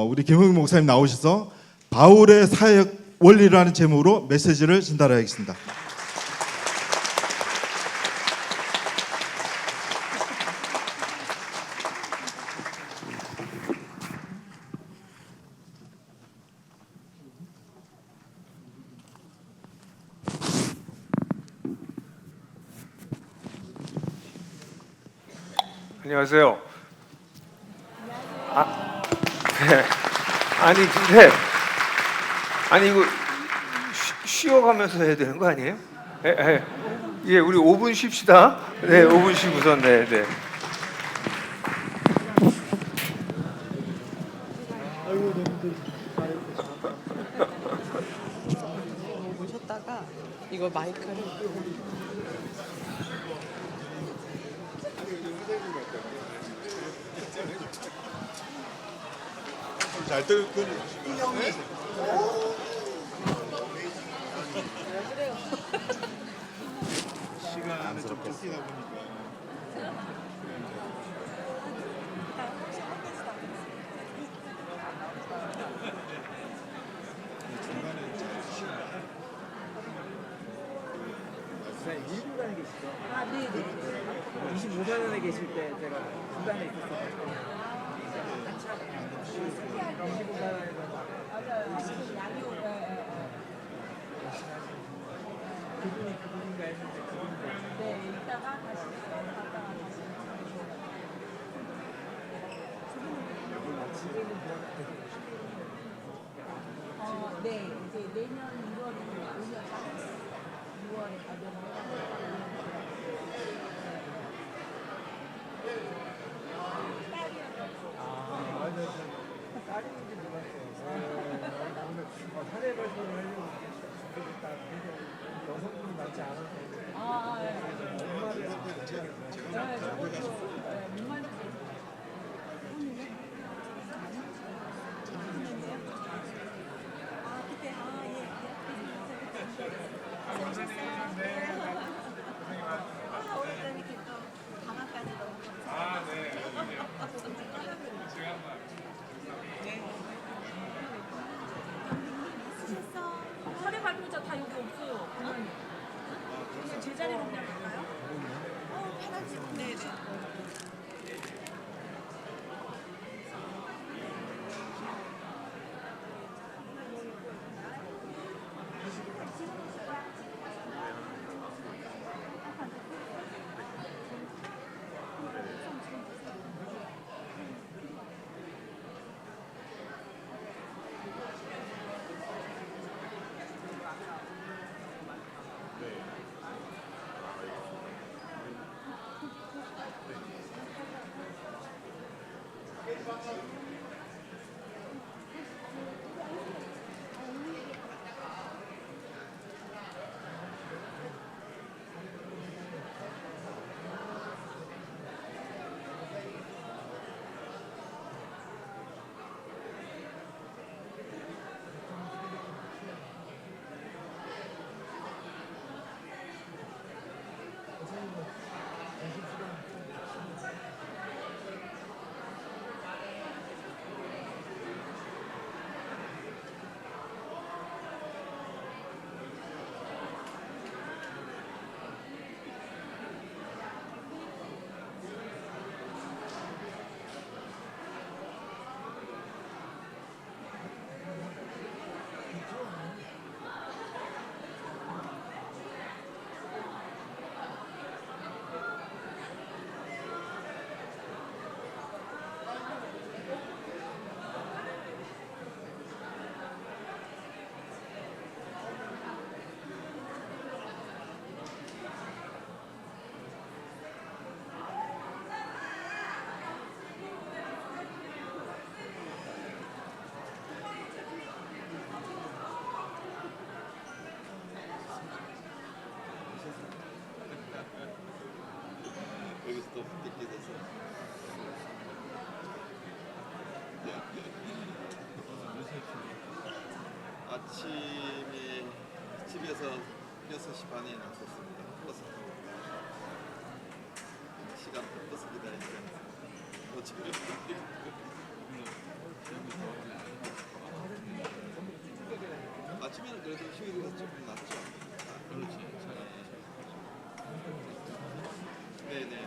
우리 김흥 목사님 나오셔서 바울의 사역 원리라는 제목으로 메시지를 전달하겠습니다. 안녕하세요. 네. 아니 이거 쉬어가면서 해야 되는 거 아니에요? 예, 우리 5분 쉽시다. 네, 5분 쉬고선 네. 오셨다가 이거 마이크를 잘 들고 시간이 좀 쫓기다 보니까 일부간에 계시죠? 아, 네. 25년에 계실 때 제가 중간에 있었어요. 25년에 그분인가 했는데 그분인데. 네, 이따가 다시 네, 이제 내년 1월에 5년 6월에 가정을 딸인지 몰랐어요. 사례 발표를 하려고 좋겠다. 근데 여성분이 많지 않아서. 엄마를 사례 발표자 다 여기 없어요. 그냥 제자리로 그냥 갈까요? 편하지. 네. 여기서 또 뜯기셔서 아침에 집에서 6시 반에 나섰습니다. 버스 타고 시간 버스 기다리니까 또 집에 그래도 휴일이 좀 낫죠. 그렇지. 네네.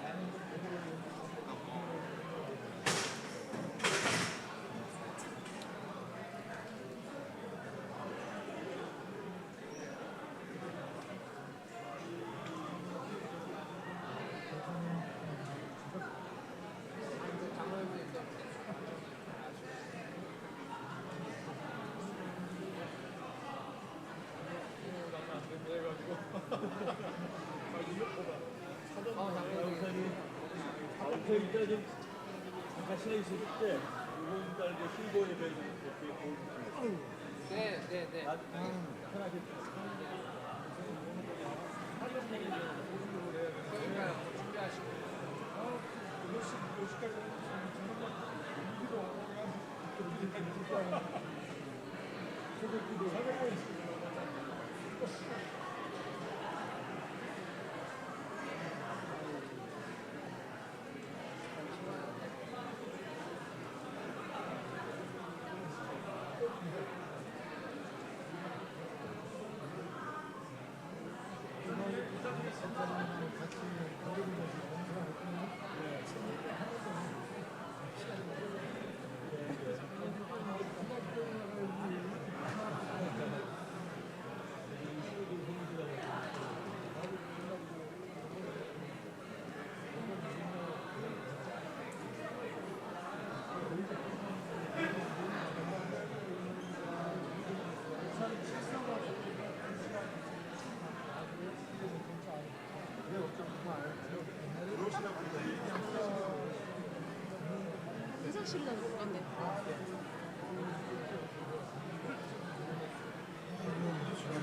화장실이나 못 간대.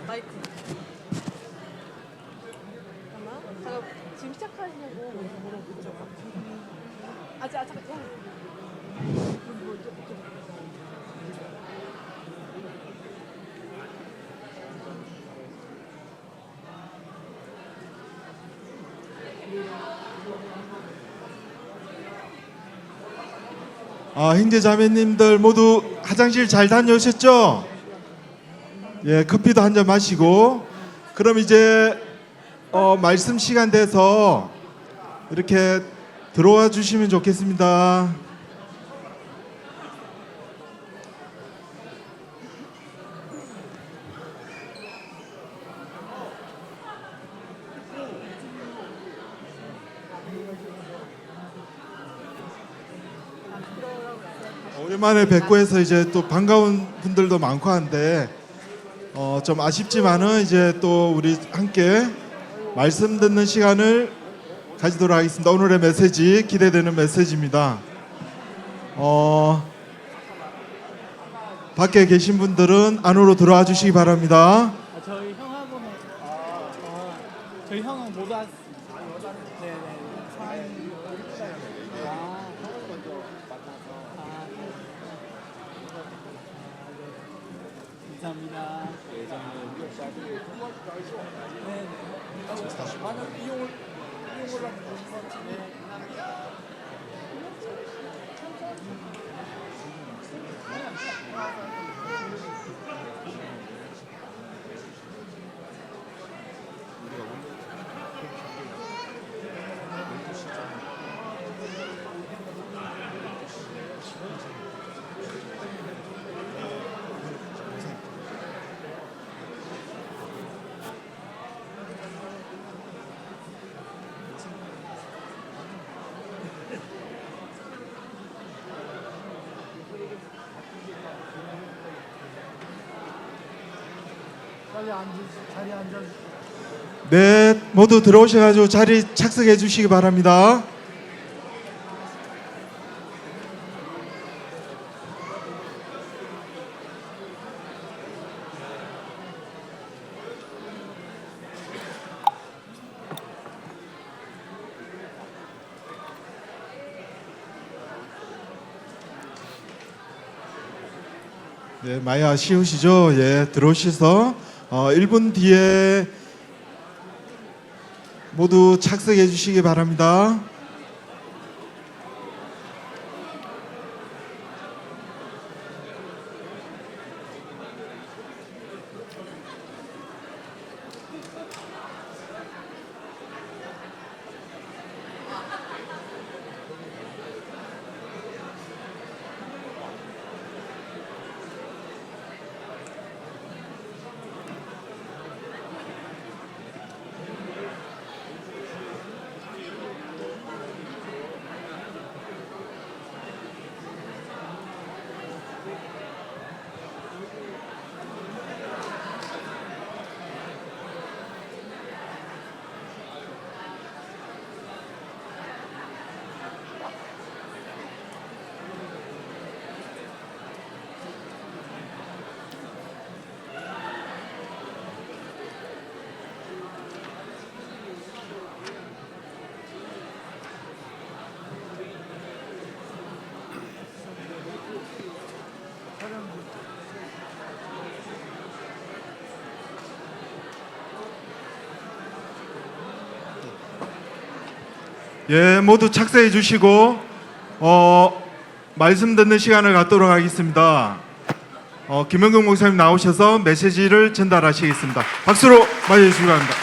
마이크. 잠깐만. 잠깐 지금 시작하시냐고 먼저 물어보죠. 잠깐. 형제 자매님들 모두 화장실 잘 다녀오셨죠? 예, 커피도 한 잔 마시고 그럼 이제 말씀 시간 돼서 이렇게 들어와 주시면 좋겠습니다. 오랜만에 뵙고 해서 이제 또 반가운 분들도 많고 한데 좀 아쉽지만은 이제 또 우리 함께 말씀 듣는 시간을 가지도록 하겠습니다. 오늘의 메시지 기대되는 메시지입니다. 밖에 계신 분들은 안으로 들어와 주시기 바랍니다. 저희 형하고는 저희 형은 못 왔습니다. 네네. 형을 먼저 만나서. 감사합니다. 네, 모두 들어오셔가지고 자리 착석해 주시기 바랍니다. 네, 많이 아쉬우시죠? 예, 들어오셔서 1분 뒤에 모두 착석해 주시기 바랍니다. 예, 모두 착석해 주시고 말씀 듣는 시간을 갖도록 하겠습니다. 김영경 목사님 나오셔서 메시지를 전달하시겠습니다. 박수로 맞이해 주시기 바랍니다.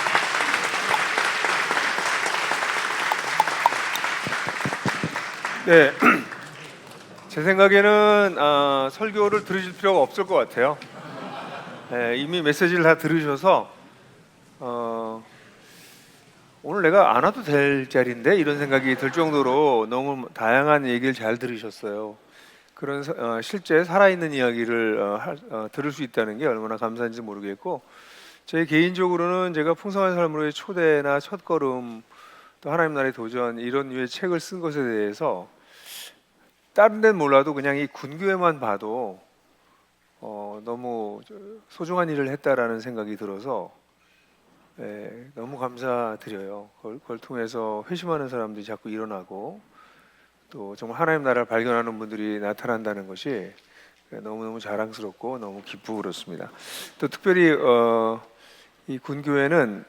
네, 제 생각에는 설교를 들으실 필요가 없을 것 같아요. 네, 이미 메시지를 다 들으셔서 오늘 내가 안 와도 될 자리인데 이런 생각이 들 정도로 너무 다양한 얘기를 잘 들으셨어요. 그런 실제 살아있는 이야기를 들을 수 있다는 게 얼마나 감사한지 모르겠고, 제 개인적으로는 제가 풍성한 삶으로의 초대나 첫걸음, 또 하나님 나라의 도전, 이런 류의 책을 쓴 것에 대해서 다른 데는 몰라도 그냥 이 군교회만 봐도 너무 소중한 일을 했다라는 생각이 들어서 너무 감사드려요. 그걸 통해서 회심하는 사람들이 자꾸 일어나고, 또 정말 하나님 나라를 발견하는 분들이 나타난다는 것이 너무너무 자랑스럽고 너무 기쁘고 그렇습니다. 또 특별히 이 군교회는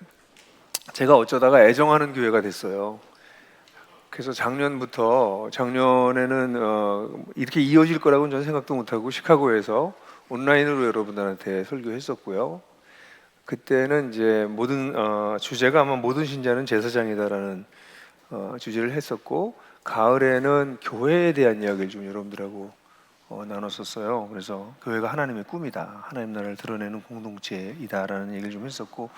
제가 어쩌다가 애정하는 교회가 됐어요. 그래서 작년에는 이렇게 이어질 거라고는 저는 생각도 못하고 시카고에서 온라인으로 여러분들한테 설교했었고요. 그때는 이제 주제가 아마 모든 신자는 제사장이다라는 주제를 했었고, 가을에는 교회에 대한 이야기를 좀 여러분들하고 나눴었어요. 그래서 교회가 하나님의 꿈이다, 하나님 나라를 드러내는 공동체이다라는 얘기를 좀 했었고,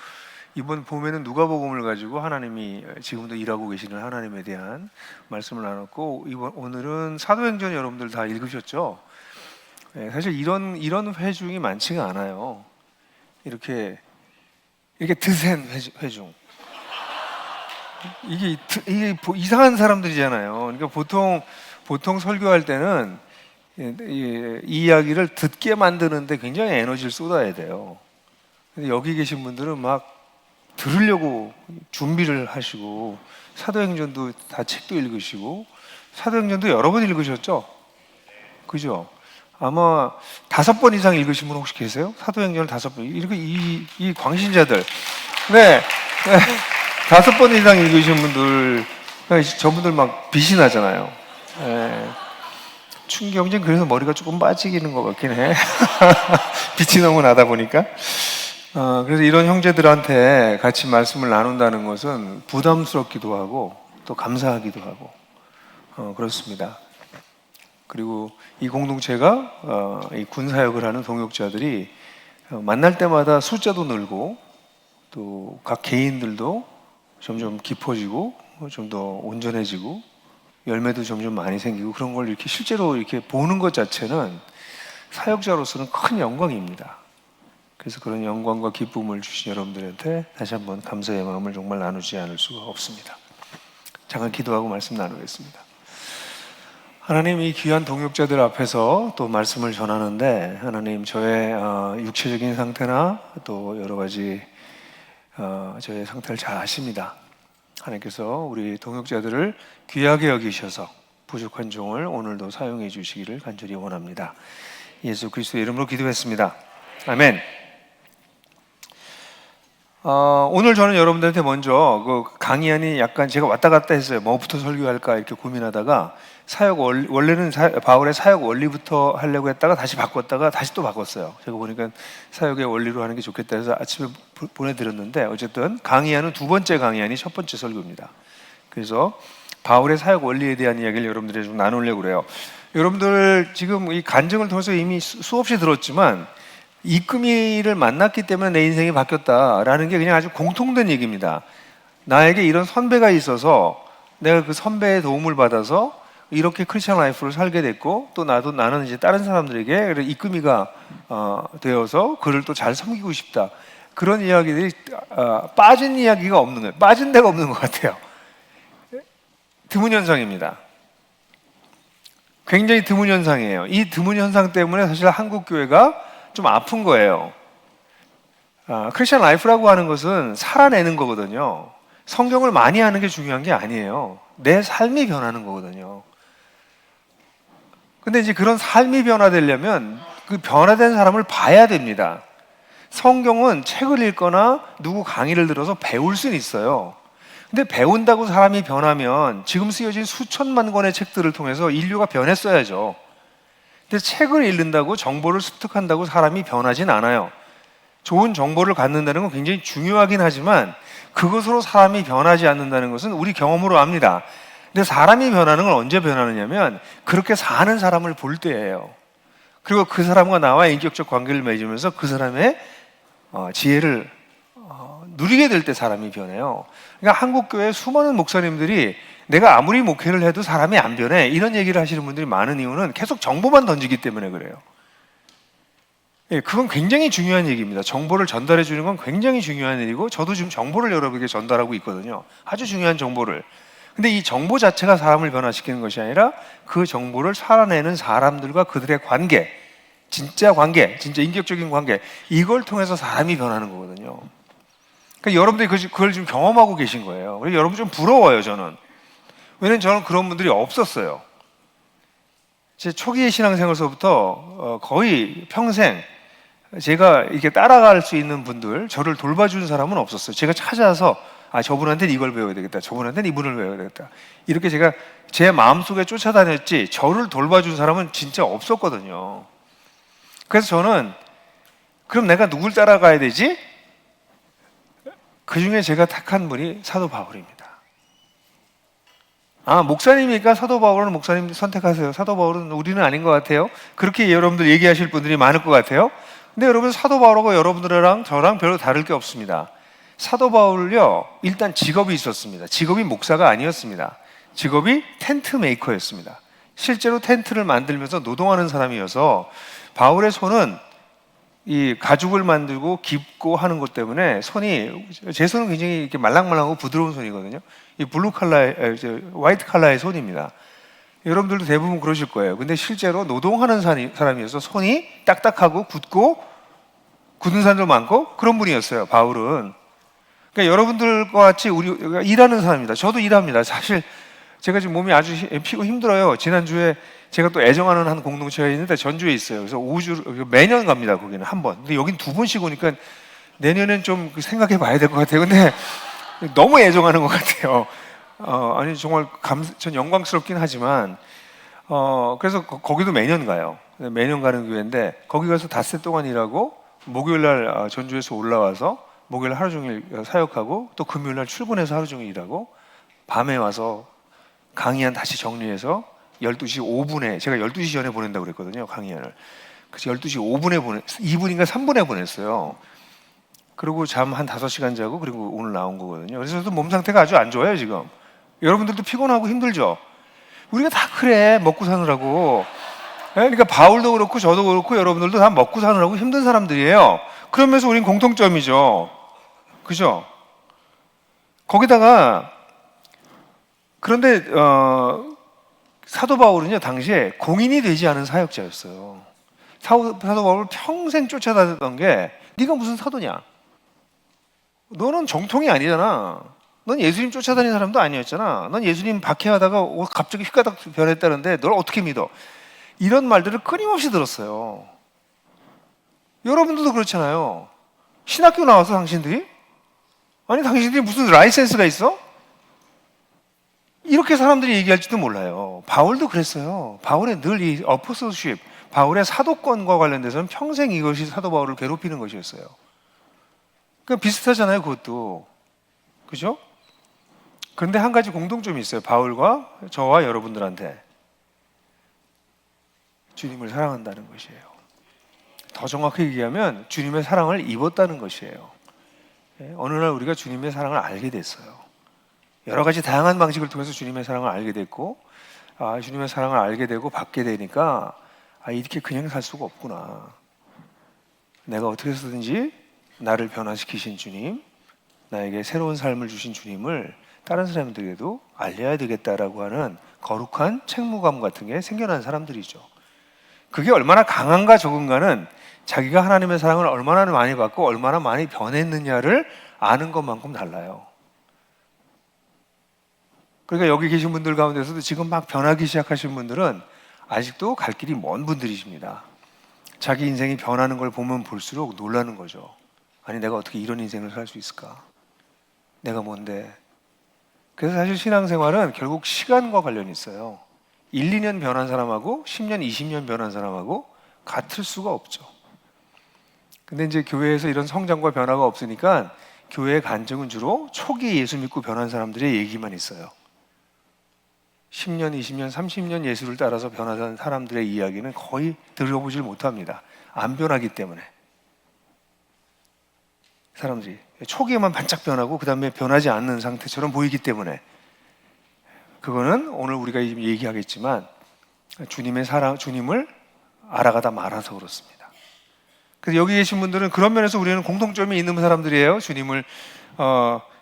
이번 봄에는 누가복음을 가지고 하나님이 지금도 일하고 계시는 하나님에 대한 말씀을 나눴고, 오늘은 사도행전 여러분들 다 읽으셨죠? 사실 이런 회중이 많지가 않아요. 이렇게 드센 회중. 이게 이상한 사람들이잖아요. 그러니까 보통 설교할 때는 이 이야기를 듣게 만드는데 굉장히 에너지를 쏟아야 돼요. 근데 여기 계신 분들은 막 들으려고 준비를 하시고, 사도행전도 다 책도 읽으시고, 사도행전도 여러 번 읽으셨죠? 그죠? 아마 5번 이상 읽으신 분 혹시 계세요? 사도행전을 5번. 이렇게 이 광신자들. 네. 5번 이상 읽으신 분들, 저분들 막 빛이 나잖아요. 네. 충경전 그래서 머리가 조금 빠지기는 것 같긴 해. 빛이 너무 나다 보니까. 그래서 이런 형제들한테 같이 말씀을 나눈다는 것은 부담스럽기도 하고 또 감사하기도 하고 그렇습니다. 그리고 이 공동체가 이 군사역을 하는 동역자들이 만날 때마다 숫자도 늘고, 또 각 개인들도 점점 깊어지고 좀 더 온전해지고 열매도 점점 많이 생기고, 그런 걸 이렇게 실제로 이렇게 보는 것 자체는 사역자로서는 큰 영광입니다. 그래서 그런 영광과 기쁨을 주신 여러분들한테 다시 한번 감사의 마음을 정말 나누지 않을 수가 없습니다. 잠깐 기도하고 말씀 나누겠습니다. 하나님, 이 귀한 동역자들 앞에서 또 말씀을 전하는데, 하나님, 저의 육체적인 상태나 또 여러 가지 저의 상태를 잘 아십니다. 하나님께서 우리 동역자들을 귀하게 여기셔서 부족한 종을 오늘도 사용해 주시기를 간절히 원합니다. 예수 그리스도의 이름으로 기도했습니다. 아멘. 오늘 저는 여러분들한테 먼저 그 강의안이 약간 제가 왔다 갔다 했어요. 뭐부터 설교할까 이렇게 고민하다가 원래는 바울의 사역 원리부터 하려고 했다가 다시 바꿨다가 다시 또 바꿨어요. 제가 보니까 사역의 원리로 하는 게 좋겠다 해서 아침에 보내드렸는데, 어쨌든 강의안은 두 번째 강의안이 첫 번째 설교입니다. 그래서 바울의 사역 원리에 대한 이야기를 여러분들이 좀 나누려고 그래요. 여러분들 지금 이 간증을 통해서 이미 수없이 들었지만, 이금희를 만났기 때문에 내 인생이 바뀌었다라는 게 그냥 아주 공통된 얘기입니다. 나에게 이런 선배가 있어서 내가 그 선배의 도움을 받아서 이렇게 크리스천 라이프를 살게 됐고, 또 나는 이제 다른 사람들에게 이금희가 되어서 그를 또 잘 섬기고 싶다. 그런 이야기들이 빠진 이야기가 없는 거예요. 빠진 데가 없는 것 같아요. 드문 현상입니다. 굉장히 드문 현상이에요. 이 드문 현상 때문에 사실 한국 교회가 좀 아픈 거예요. 크리스천 라이프라고 하는 것은 살아내는 거거든요. 성경을 많이 하는 게 중요한 게 아니에요. 내 삶이 변하는 거거든요. 근데 이제 그런 삶이 변화되려면 그 변화된 사람을 봐야 됩니다. 성경은 책을 읽거나 누구 강의를 들어서 배울 수는 있어요. 근데 배운다고 사람이 변하면 지금 쓰여진 수천만 권의 책들을 통해서 인류가 변했어야죠. 근데 책을 읽는다고 정보를 습득한다고 사람이 변하진 않아요. 좋은 정보를 갖는다는 건 굉장히 중요하긴 하지만 그것으로 사람이 변하지 않는다는 것은 우리 경험으로 압니다. 근데 사람이 변하는 건 언제 변하느냐면 그렇게 사는 사람을 볼 때예요. 그리고 그 사람과 나와 인격적 관계를 맺으면서 그 사람의 지혜를 누리게 될 때 사람이 변해요. 그러니까 한국교회 수많은 목사님들이 내가 아무리 목회를 해도 사람이 안 변해 이런 얘기를 하시는 분들이 많은 이유는 계속 정보만 던지기 때문에 그래요. 예, 그건 굉장히 중요한 얘기입니다. 정보를 전달해 주는 건 굉장히 중요한 일이고 저도 지금 정보를 여러분에게 전달하고 있거든요. 아주 중요한 정보를. 근데 이 정보 자체가 사람을 변화시키는 것이 아니라 그 정보를 살아내는 사람들과 그들의 관계, 진짜 인격적인 관계, 이걸 통해서 사람이 변하는 거거든요. 그러니까 여러분들이 그걸 지금 경험하고 계신 거예요. 그래서 여러분 좀 부러워요, 저는. 왜냐면 저는 그런 분들이 없었어요. 제 초기의 신앙생활서부터 거의 평생 제가 이렇게 따라갈 수 있는 분들, 저를 돌봐주는 사람은 없었어요. 제가 찾아서 저분한테는 이걸 배워야 되겠다. 저분한테는 이분을 배워야 되겠다. 이렇게 제가 제 마음속에 쫓아다녔지 저를 돌봐준 사람은 진짜 없었거든요. 그래서 저는 그럼 내가 누굴 따라가야 되지? 그 중에 제가 택한 분이 사도 바울입니다. 목사님이니까 사도 바울은 목사님 선택하세요. 사도 바울은 우리는 아닌 것 같아요. 그렇게 여러분들 얘기하실 분들이 많을 것 같아요. 근데 여러분 사도 바울하고 여러분들이랑 저랑 별로 다를 게 없습니다. 사도 바울은요, 일단 직업이 있었습니다. 직업이 목사가 아니었습니다. 직업이 텐트 메이커였습니다. 실제로 텐트를 만들면서 노동하는 사람이어서 바울의 손은 이 가죽을 만들고 깁고 하는 것 때문에 제 손은 굉장히 이렇게 말랑말랑하고 부드러운 손이거든요. 이 화이트 칼라의 손입니다. 여러분들도 대부분 그러실 거예요. 근데 실제로 노동하는 사람이어서 손이 딱딱하고 굳은 산도 많고 그런 분이었어요, 바울은. 그러니까 여러분들과 같이 우리가 일하는 사람입니다. 저도 일합니다. 사실 제가 지금 몸이 아주 피고 힘들어요. 지난주에 제가 또 애정하는 한 공동체가 있는데 전주에 있어요. 그래서 5주 매년 갑니다. 거기는 한 번. 근데 여긴 2번씩 오니까 내년엔 좀 생각해 봐야 될 것 같아요. 근데 너무 애정하는 것 같아요. 아니 정말 전 영광스럽긴 하지만 그래서 거기도 매년 가요. 매년 가는 교회인데 거기 가서 닷새 동안 일하고 목요일 날 전주에서 올라와서 목요일 하루 종일 사역하고 또 금요일 날 출근해서 하루 종일 일하고 밤에 와서 강의안 다시 정리해서 12시 5분에 제가 12시 전에 보낸다고 그랬거든요. 강의안을. 그래서 12시 5분에 2분인가 3분에 보냈어요. 그리고 잠 한 5시간 자고 그리고 오늘 나온 거거든요. 그래서 저도 몸 상태가 아주 안 좋아요, 지금. 여러분들도 피곤하고 힘들죠? 우리가 다 그래, 먹고 사느라고. 그러니까 바울도 그렇고 저도 그렇고 여러분들도 다 먹고 사느라고 힘든 사람들이에요. 그러면서 우린 공통점이죠. 그죠? 거기다가 그런데 사도 바울은요 당시에 공인이 되지 않은 사역자였어요. 사도 바울을 평생 쫓아다녔던 게 네가 무슨 사도냐? 너는 정통이 아니잖아. 넌 예수님 쫓아다니는 사람도 아니었잖아. 넌 예수님 박해하다가 갑자기 휘가닥 변했다는데 널 어떻게 믿어? 이런 말들을 끊임없이 들었어요. 여러분들도 그렇잖아요. 신학교 나와서 당신들이? 아니 당신들이 무슨 라이센스가 있어? 이렇게 사람들이 얘기할지도 몰라요. 바울도 그랬어요. 바울의 늘 이 어포슬십, 바울의 사도권과 관련돼서는 평생 이것이 사도 바울을 괴롭히는 것이었어요. 그러니까 비슷하잖아요, 그것도. 그죠? 그런데 한 가지 공통점이 있어요. 바울과 저와 여러분들한테. 주님을 사랑한다는 것이에요. 더 정확히 얘기하면 주님의 사랑을 입었다는 것이에요. 어느 날 우리가 주님의 사랑을 알게 됐어요. 여러 가지 다양한 방식을 통해서 주님의 사랑을 알게 됐고 주님의 사랑을 알게 되고 받게 되니까 이렇게 그냥 살 수가 없구나. 내가 어떻게 해서든지 나를 변화시키신 주님, 나에게 새로운 삶을 주신 주님을 다른 사람들에게도 알려야 되겠다라고 하는 거룩한 책무감 같은 게 생겨난 사람들이죠. 그게 얼마나 강한가 적은가는 자기가 하나님의 사랑을 얼마나 많이 받고 얼마나 많이 변했느냐를 아는 것만큼 달라요. 그러니까 여기 계신 분들 가운데서도 지금 막 변하기 시작하신 분들은 아직도 갈 길이 먼 분들이십니다. 자기 인생이 변하는 걸 보면 볼수록 놀라는 거죠. 아니 내가 어떻게 이런 인생을 살 수 있을까? 내가 뭔데? 그래서 사실 신앙생활은 결국 시간과 관련이 있어요. 1, 2년 변한 사람하고 10년, 20년 변한 사람하고 같을 수가 없죠. 근데 이제 교회에서 이런 성장과 변화가 없으니까 교회의 간증은 주로 초기 예수 믿고 변한 사람들의 얘기만 있어요. 10년, 20년, 30년 예수를 따라서 변화한 사람들의 이야기는 거의 들어보질 못합니다. 안 변하기 때문에. 사람들이 초기에만 반짝 변하고 그 다음에 변하지 않는 상태처럼 보이기 때문에, 그거는 오늘 우리가 얘기하겠지만 주님의 사랑, 주님을 알아가다 말아서 그렇습니다. 그래서 여기 계신 분들은 그런 면에서 우리는 공통점이 있는 사람들이에요. 주님을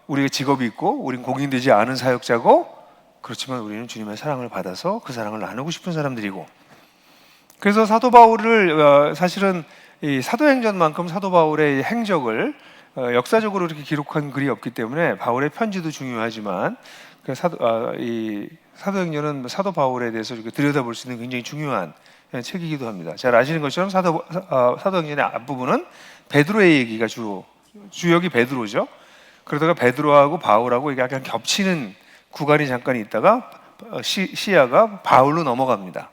우리가 직업이 있고 우리는 공인되지 않은 사역자고, 그렇지만 우리는 주님의 사랑을 받아서 그 사랑을 나누고 싶은 사람들이고. 그래서 사도 바울을 사실은 이 사도행전만큼 사도 바울의 행적을 역사적으로 이렇게 기록한 글이 없기 때문에 바울의 편지도 중요하지만 이 사도행전은 사도 바울에 대해서 이렇게 들여다볼 수 있는 굉장히 중요한 책이기도 합니다. 잘 아시는 것처럼 사도행전의 앞부분은 베드로의 얘기가 주역이 베드로죠. 그러다가 베드로하고 바울하고 이게 약간 겹치는 구간이 잠깐 있다가 시야가 바울로 넘어갑니다.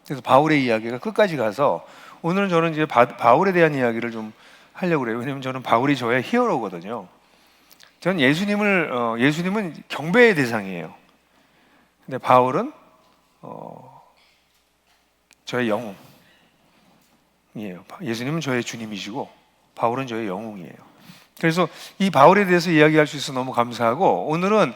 그래서 바울의 이야기가 끝까지 가서 오늘은 저는 이제 바울에 대한 이야기를 좀 하려고 그래요. 왜냐하면 저는 바울이 저의 히어로거든요. 저는 예수님은 경배의 대상이에요. 근데 바울은 저의 영웅이에요. 예수님은 저의 주님이시고 바울은 저의 영웅이에요. 그래서 이 바울에 대해서 이야기할 수 있어서 너무 감사하고, 오늘은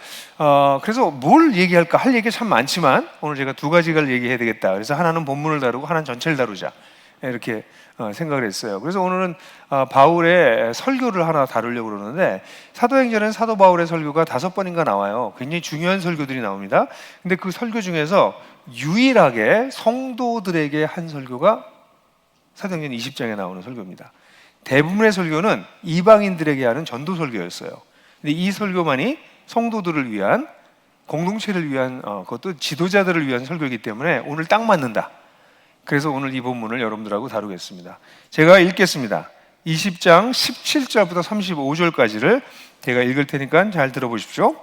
그래서 뭘 얘기할까 할 얘기가 참 많지만 오늘 제가 두 가지를 얘기해야 되겠다. 그래서 하나는 본문을 다루고 하나는 전체를 다루자, 이렇게 생각을 했어요. 그래서 오늘은 바울의 설교를 하나 다루려고 그러는데, 사도행전에는 사도 바울의 설교가 5번인가 나와요. 굉장히 중요한 설교들이 나옵니다. 근데 그 설교 중에서 유일하게 성도들에게 한 설교가 사도행전 20장에 나오는 설교입니다. 대부분의 설교는 이방인들에게 하는 전도 설교였어요. 근데 이 설교만이 성도들을 위한, 공동체를 위한, 그것도 지도자들을 위한 설교이기 때문에 오늘 딱 맞는다. 그래서 오늘 이 본문을 여러분들하고 다루겠습니다. 제가 읽겠습니다. 20장 17절부터 35절까지를 제가 읽을 테니까 잘 들어보십시오.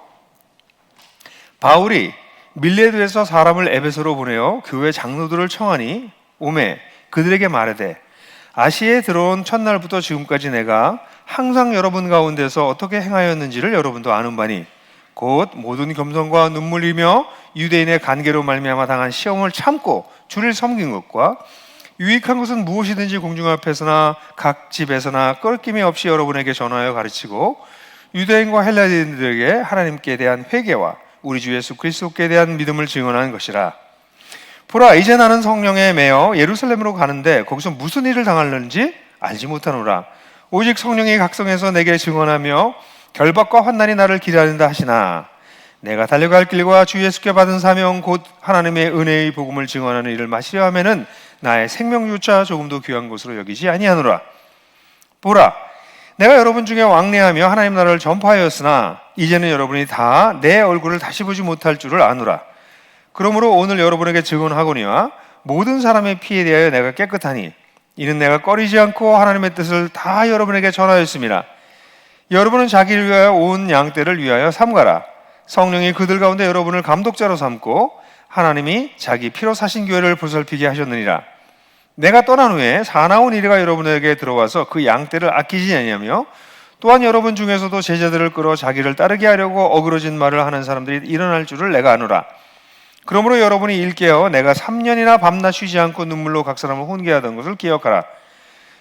바울이 밀레도에서 사람을 에베소로 보내어 교회 장로들을 청하니 오매 그들에게 말하되, 아시아에 들어온 첫날부터 지금까지 내가 항상 여러분 가운데서 어떻게 행하였는지를 여러분도 아는 바니, 곧 모든 겸손과 눈물이며 유대인의 간계로 말미암아 당한 시험을 참고 주를 섬긴 것과 유익한 것은 무엇이든지 공중 앞에서나 각 집에서나 껄낌이 없이 여러분에게 전하여 가르치고, 유대인과 헬라인들에게 하나님께 대한 회개와 우리 주 예수 그리스도께 대한 믿음을 증언하는 것이라. 보라, 이제 나는 성령에 매여 예루살렘으로 가는데 거기서 무슨 일을 당하려는지 알지 못하노라. 오직 성령이 각성해서 내게 증언하며 결박과 환난이 나를 기다린다 하시나, 내가 달려갈 길과 주 예수께 받은 사명 곧 하나님의 은혜의 복음을 증언하는 일을 마치려 하면은 나의 생명조차 조금도 귀한 것으로 여기지 아니하노라. 보라, 내가 여러분 중에 왕래하며 하나님 나라를 전파하였으나 이제는 여러분이 다 내 얼굴을 다시 보지 못할 줄을 아노라. 그러므로 오늘 여러분에게 증언하거니와 모든 사람의 피에 대하여 내가 깨끗하니, 이는 내가 꺼리지 않고 하나님의 뜻을 다 여러분에게 전하였습니다. 여러분은 자기를 위하여 온 양떼를 위하여 삼가라. 성령이 그들 가운데 여러분을 감독자로 삼고 하나님이 자기 피로 사신 교회를 보살피게 하셨느니라. 내가 떠난 후에 사나운 이리가 여러분에게 들어와서 그 양떼를 아끼지 아니하며, 또한 여러분 중에서도 제자들을 끌어 자기를 따르게 하려고 어그러진 말을 하는 사람들이 일어날 줄을 내가 아노라. 그러므로 여러분이 일깨어 내가 3년이나 밤낮 쉬지 않고 눈물로 각 사람을 훈계하던 것을 기억하라.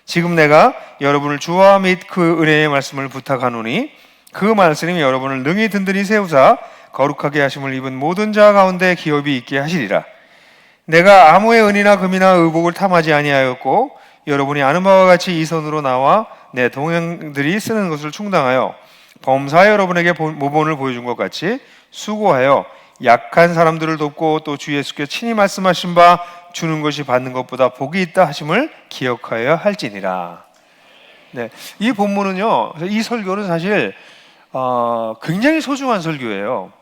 지금 내가 여러분을 주와 및 그 은혜의 말씀을 부탁하노니 그 말씀이 여러분을 능히 든든히 세우사 거룩하게 하심을 입은 모든 자 가운데 기업이 있게 하시리라. 내가 아무의 은이나 금이나 의복을 탐하지 아니하였고, 여러분이 아는 바와 같이 이 손으로 나와 내 동행들이 쓰는 것을 충당하여 범사에 여러분에게 모본을 보여준 것 같이 수고하여 약한 사람들을 돕고, 또 주 예수께 친히 말씀하신 바 주는 것이 받는 것보다 복이 있다 하심을 기억하여야 할지니라. 네, 이 본문은요, 이 설교는 사실 굉장히 소중한 설교예요.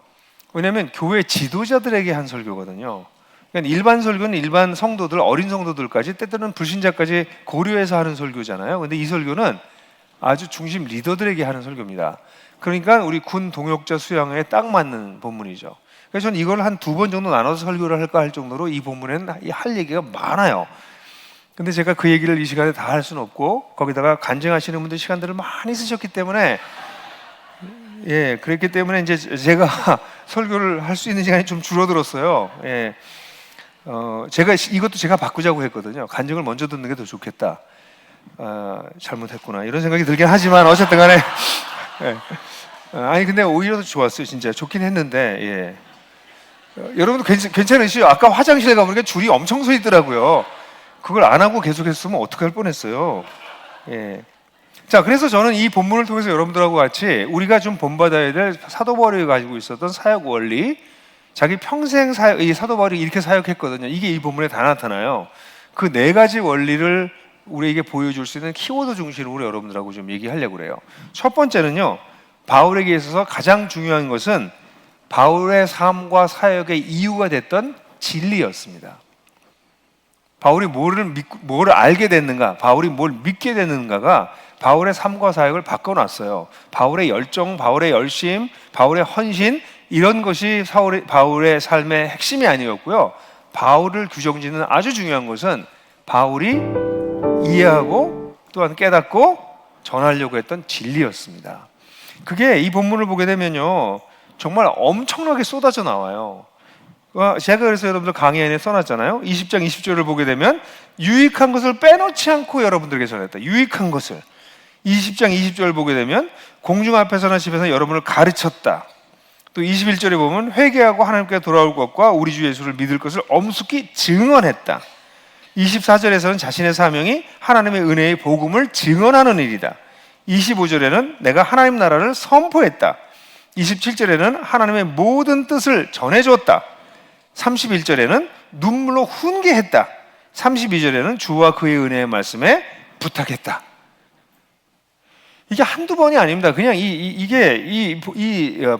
왜냐하면 교회 지도자들에게 한 설교거든요. 그러니까 일반 설교는 일반 성도들, 어린 성도들까지, 때때로는 불신자까지 고려해서 하는 설교잖아요. 근데 이 설교는 아주 중심 리더들에게 하는 설교입니다. 그러니까 우리 군 동역자 수양에 딱 맞는 본문이죠. 그래서 저는 이걸 한 2번 정도 나눠서 설교를 할까 할 정도로 이 본문에는 할 얘기가 많아요. 근데 제가 그 얘기를 이 시간에 다 할 수는 없고, 거기다가 간증하시는 분들 시간들을 많이 쓰셨기 때문에, 예, 그랬기 때문에 이제 제가 설교를 할 수 있는 시간이 좀 줄어들었어요. 예. 이것도 제가 바꾸자고 했거든요. 간증을 먼저 듣는 게 더 좋겠다. 잘못했구나. 이런 생각이 들긴 하지만, 어쨌든 간에. 예. 아니, 근데 오히려 더 좋았어요. 진짜. 좋긴 했는데, 예. 여러분도 괜찮으시죠? 아까 화장실에 가보니까 줄이 엄청 서 있더라고요. 그걸 안 하고 계속 했으면 어떡할 뻔했어요. 예. 자, 그래서 저는 이 본문을 통해서 여러분들하고 같이 우리가 좀 본받아야 될 사도 바울이 가지고 있었던 사역 원리, 자기 평생 이 사도 바울이 이렇게 사역했거든요. 이게 이 본문에 다 나타나요. 그 4가지 원리를 우리에게 보여줄 수 있는 키워드 중심으로 여러분들하고 좀 얘기하려고 그래요. 첫 번째는요, 바울에게 있어서 가장 중요한 것은 바울의 삶과 사역의 이유가 됐던 진리였습니다. 바울이 뭘 알게 됐는가, 바울이 뭘 믿게 됐는가가 바울의 삶과 사역을 바꿔놨어요. 바울의 열정, 바울의 열심, 바울의 헌신, 이런 것이 바울의 삶의 핵심이 아니었고요. 바울을 규정짓는 아주 중요한 것은 바울이 이해하고 또한 깨닫고 전하려고 했던 진리였습니다. 그게 이 본문을 보게 되면요, 정말 엄청나게 쏟아져 나와요. 제가 그래서 여러분들 강의안에 써놨잖아요. 20장 20절을 보게 되면 유익한 것을 빼놓지 않고 여러분들에게 전했다. 유익한 것을. 20장 20절을 보게 되면 공중 앞에서나 집에서 여러분을 가르쳤다. 또 21절에 보면 회개하고 하나님께 돌아올 것과 우리 주 예수를 믿을 것을 엄숙히 증언했다. 24절에서는 자신의 사명이 하나님의 은혜의 복음을 증언하는 일이다. 25절에는 내가 하나님 나라를 선포했다. 27절에는 하나님의 모든 뜻을 전해주었다. 31절에는 눈물로 훈계했다. 32절에는 주와 그의 은혜의 말씀에 부탁했다. 이게 한두 번이 아닙니다. 그냥 이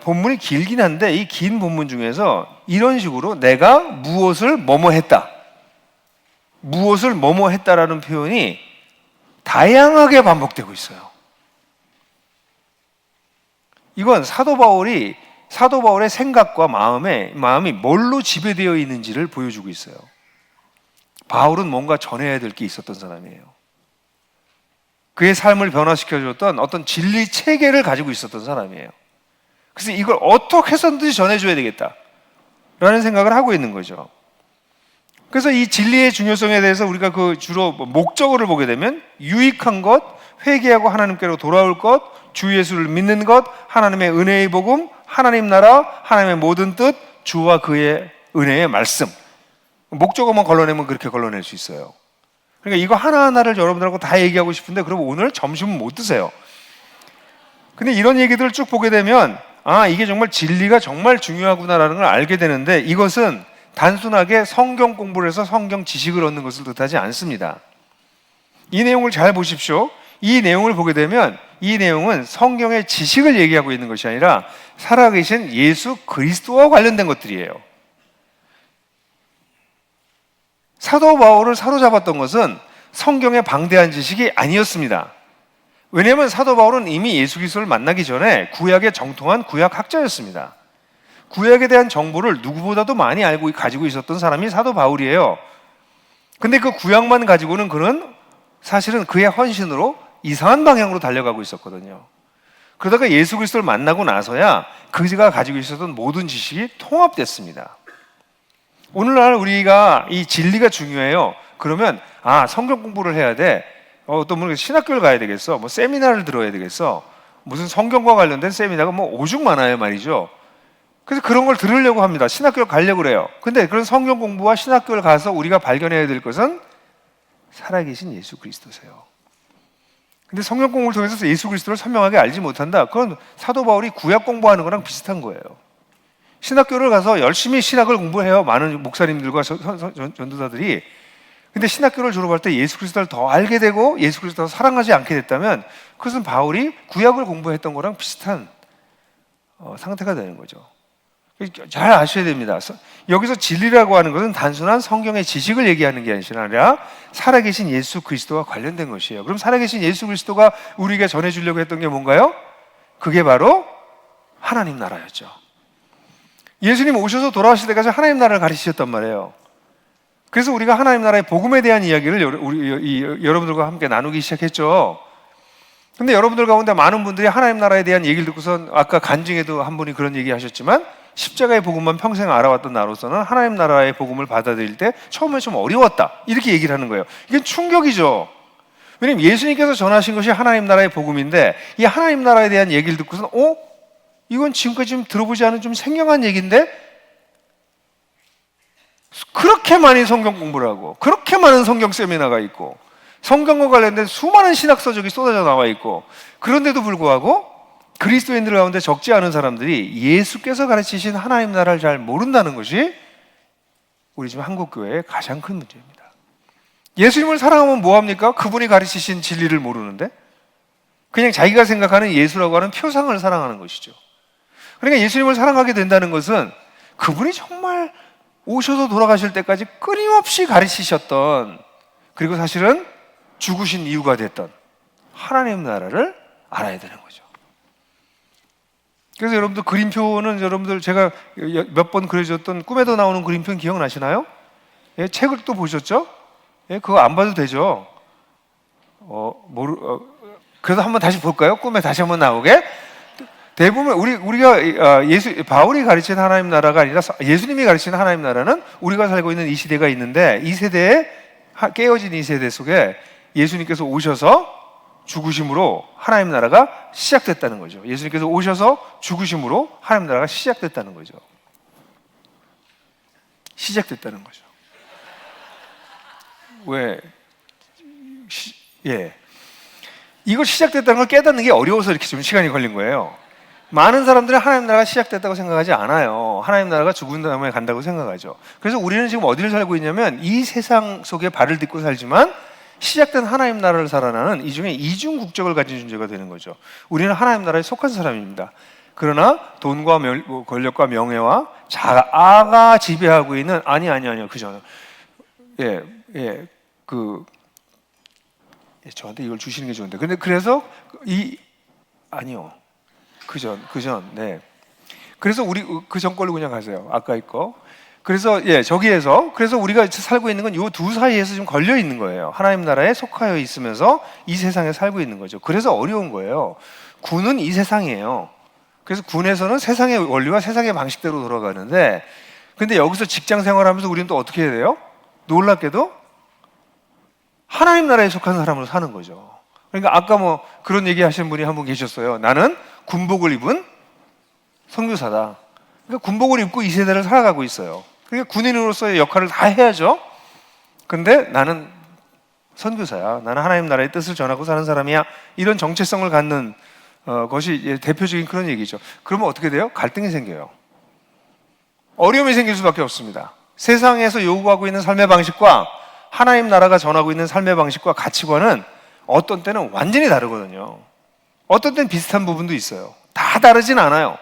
본문이 길긴 한데, 이 긴 본문 중에서 이런 식으로 내가 무엇을 뭐뭐했다, 무엇을 뭐뭐했다라는 표현이 다양하게 반복되고 있어요. 이건 사도 바울의 생각과 마음이 뭘로 지배되어 있는지를 보여주고 있어요. 바울은 뭔가 전해야 될 게 있었던 사람이에요. 그의 삶을 변화시켜줬던 어떤 진리 체계를 가지고 있었던 사람이에요. 그래서 이걸 어떻게 해서든지 전해줘야 되겠다라는 생각을 하고 있는 거죠. 그래서 이 진리의 중요성에 대해서 우리가 그 주로 목적어를 보게 되면 유익한 것, 회개하고 하나님께로 돌아올 것, 주 예수를 믿는 것, 하나님의 은혜의 복음, 하나님 나라, 하나님의 모든 뜻, 주와 그의 은혜의 말씀. 목적어만 걸러내면 그렇게 걸러낼 수 있어요. 그러니까 이거 하나하나를 여러분들하고 다 얘기하고 싶은데, 그럼 오늘 점심은 못 드세요. 근데 이런 얘기들을 쭉 보게 되면 이게 정말 진리가 정말 중요하구나라는 걸 알게 되는데, 이것은 단순하게 성경 공부를 해서 성경 지식을 얻는 것을 뜻하지 않습니다. 이 내용을 잘 보십시오. 이 내용을 보게 되면 이 내용은 성경의 지식을 얘기하고 있는 것이 아니라 살아계신 예수 그리스도와 관련된 것들이에요. 사도 바울을 사로잡았던 것은 성경의 방대한 지식이 아니었습니다. 왜냐하면 사도 바울은 이미 예수 그리스도를 만나기 전에 구약에 정통한 구약학자였습니다. 구약에 대한 정보를 누구보다도 많이 알고 가지고 있었던 사람이 사도 바울이에요. 근데 그 구약만 가지고는 그는 사실은 그의 헌신으로 이상한 방향으로 달려가고 있었거든요. 그러다가 예수 그리스도를 만나고 나서야 그가 가지고 있었던 모든 지식이 통합됐습니다. 오늘날 우리가 이 진리가 중요해요. 그러면 성경 공부를 해야 돼. 또 뭐 신학교를 가야 되겠어. 뭐 세미나를 들어야 되겠어. 무슨 성경과 관련된 세미나가 뭐 오죽 많아요 말이죠. 그래서 그런 걸 들으려고 합니다. 신학교를 가려고 그래요. 근데 그런 성경 공부와 신학교를 가서 우리가 발견해야 될 것은 살아계신 예수 그리스도세요. 근데 성경 공부를 통해서 예수 그리스도를 선명하게 알지 못한다. 그건 사도 바울이 구약 공부하는 거랑 비슷한 거예요. 신학교를 가서 열심히 신학을 공부해요. 많은 목사님들과 전도사들이. 근데 신학교를 졸업할 때 예수 그리스도를 더 알게 되고 예수 그리스도를 사랑하지 않게 됐다면 그것은 바울이 구약을 공부했던 거랑 비슷한 상태가 되는 거죠. 잘 아셔야 됩니다. 여기서 진리라고 하는 것은 단순한 성경의 지식을 얘기하는 게 아니라 살아계신 예수 그리스도와 관련된 것이에요. 그럼 살아계신 예수 그리스도가 우리에게 전해주려고 했던 게 뭔가요? 그게 바로 하나님 나라였죠. 예수님 오셔서 돌아가실 때까지 하나님 나라를 가르치셨단 말이에요. 그래서 우리가 하나님 나라의 복음에 대한 이야기를 여러분들과 함께 나누기 시작했죠. 근데 여러분들 가운데 많은 분들이 하나님 나라에 대한 얘기를 듣고선 아까 간증에도 한 분이 그런 얘기 하셨지만 십자가의 복음만 평생 알아왔던 나로서는 하나님 나라의 복음을 받아들일 때 처음에 좀 어려웠다 이렇게 얘기를 하는 거예요. 이건 충격이죠. 왜냐면 예수님께서 전하신 것이 하나님 나라의 복음인데 이 하나님 나라에 대한 얘기를 듣고서는 이건 지금까지 좀 들어보지 않은 좀 생경한 얘기인데 그렇게 많이 성경 공부를 하고 그렇게 많은 성경 세미나가 있고 성경과 관련된 수많은 신학서적이 쏟아져 나와 있고 그런데도 불구하고 그리스도인들 가운데 적지 않은 사람들이 예수께서 가르치신 하나님 나라를 잘 모른다는 것이 우리 지금 한국교회의 가장 큰 문제입니다. 예수님을 사랑하면 뭐합니까? 그분이 가르치신 진리를 모르는데 그냥 자기가 생각하는 예수라고 하는 표상을 사랑하는 것이죠. 그러니까 예수님을 사랑하게 된다는 것은 그분이 정말 오셔서 돌아가실 때까지 끊임없이 가르치셨던 그리고 사실은 죽으신 이유가 됐던 하나님 나라를 알아야 되는 거죠. 그래서 여러분들 그림표는 여러분들 제가 몇 번 그려줬던 꿈에도 나오는 그림표는 기억나시나요? 예, 책을 또 보셨죠? 예, 그거 안 봐도 되죠. 그래도 한번 다시 볼까요? 꿈에 다시 한번 나오게. 대부분 우리가 바울이 가르친 하나님 나라가 아니라 예수님이 가르친 하나님 나라는 우리가 살고 있는 이 시대가 있는데 이 세대에 깨어진 이 세대 속에 예수님께서 오셔서 죽으심으로 하나님 나라가 시작됐다는 거죠. 예수님께서 오셔서 죽으심으로 하나님 나라가 시작됐다는 거죠. 시작됐다는 거죠. 왜? 이거 시작됐다는 걸 깨닫는 게 어려워서 이렇게 좀 시간이 걸린 거예요. 많은 사람들은 하나님 나라가 시작됐다고 생각하지 않아요. 하나님 나라가 죽은 다음에 간다고 생각하죠. 그래서 우리는 지금 어디를 살고 있냐면 이 세상 속에 발을 딛고 살지만 시작된 하나님 나라를 살아나는 이 중에 이중 국적을 가진 존재가 되는 거죠. 우리는 하나님 나라에 속한 사람입니다. 그러나 돈과 권력과 명예와 자아가 지배하고 있는 아니요 그 전에 저한테 이걸 주시는 게 좋은데 근데 그래서 그래서 우리 그 전 걸로 그냥 가세요. 아까 있고 그래서 저기에서 그래서 우리가 살고 있는 건 이 두 사이에서 지금 걸려 있는 거예요. 하나님 나라에 속하여 있으면서 이 세상에 살고 있는 거죠. 그래서 어려운 거예요. 군은 이 세상이에요. 그래서 군에서는 세상의 원리와 세상의 방식대로 돌아가는데 근데 여기서 직장 생활하면서 우리는 또 어떻게 해야 돼요? 놀랍게도 하나님 나라에 속한 사람으로 사는 거죠. 그러니까 아까 그런 얘기 하시는 분이 한 분 계셨어요. 나는 군복을 입은 선교사다. 그러니까 군복을 입고 이 세대를 살아가고 있어요. 그러니까 군인으로서의 역할을 다 해야죠. 근데 나는 선교사야. 나는 하나님 나라의 뜻을 전하고 사는 사람이야. 이런 정체성을 갖는 것이 대표적인 그런 얘기죠. 그러면 어떻게 돼요? 갈등이 생겨요. 어려움이 생길 수밖에 없습니다. 세상에서 요구하고 있는 삶의 방식과 하나님 나라가 전하고 있는 삶의 방식과 가치관은 어떤 때는 완전히 다르거든요. 어떤 때는 비슷한 부분도 있어요. 다 다르진 않아요.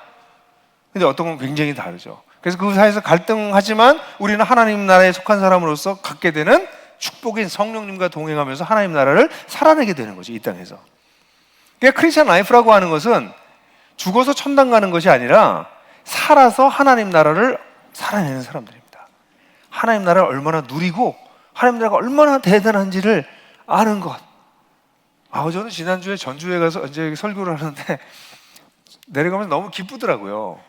근데 어떤 건 굉장히 다르죠. 그래서 그 사이에서 갈등하지만 우리는 하나님 나라에 속한 사람으로서 갖게 되는 축복인 성령님과 동행하면서 하나님 나라를 살아내게 되는 거죠. 이 땅에서. 그러니까 크리스천 라이프라고 하는 것은 죽어서 천당 가는 것이 아니라 살아서 하나님 나라를 살아내는 사람들입니다. 하나님 나라를 얼마나 누리고 하나님 나라가 얼마나 대단한지를 아는 것. 저는 지난주에 전주에 가서 이제 설교를 하는데 내려가면서 너무 기쁘더라고요.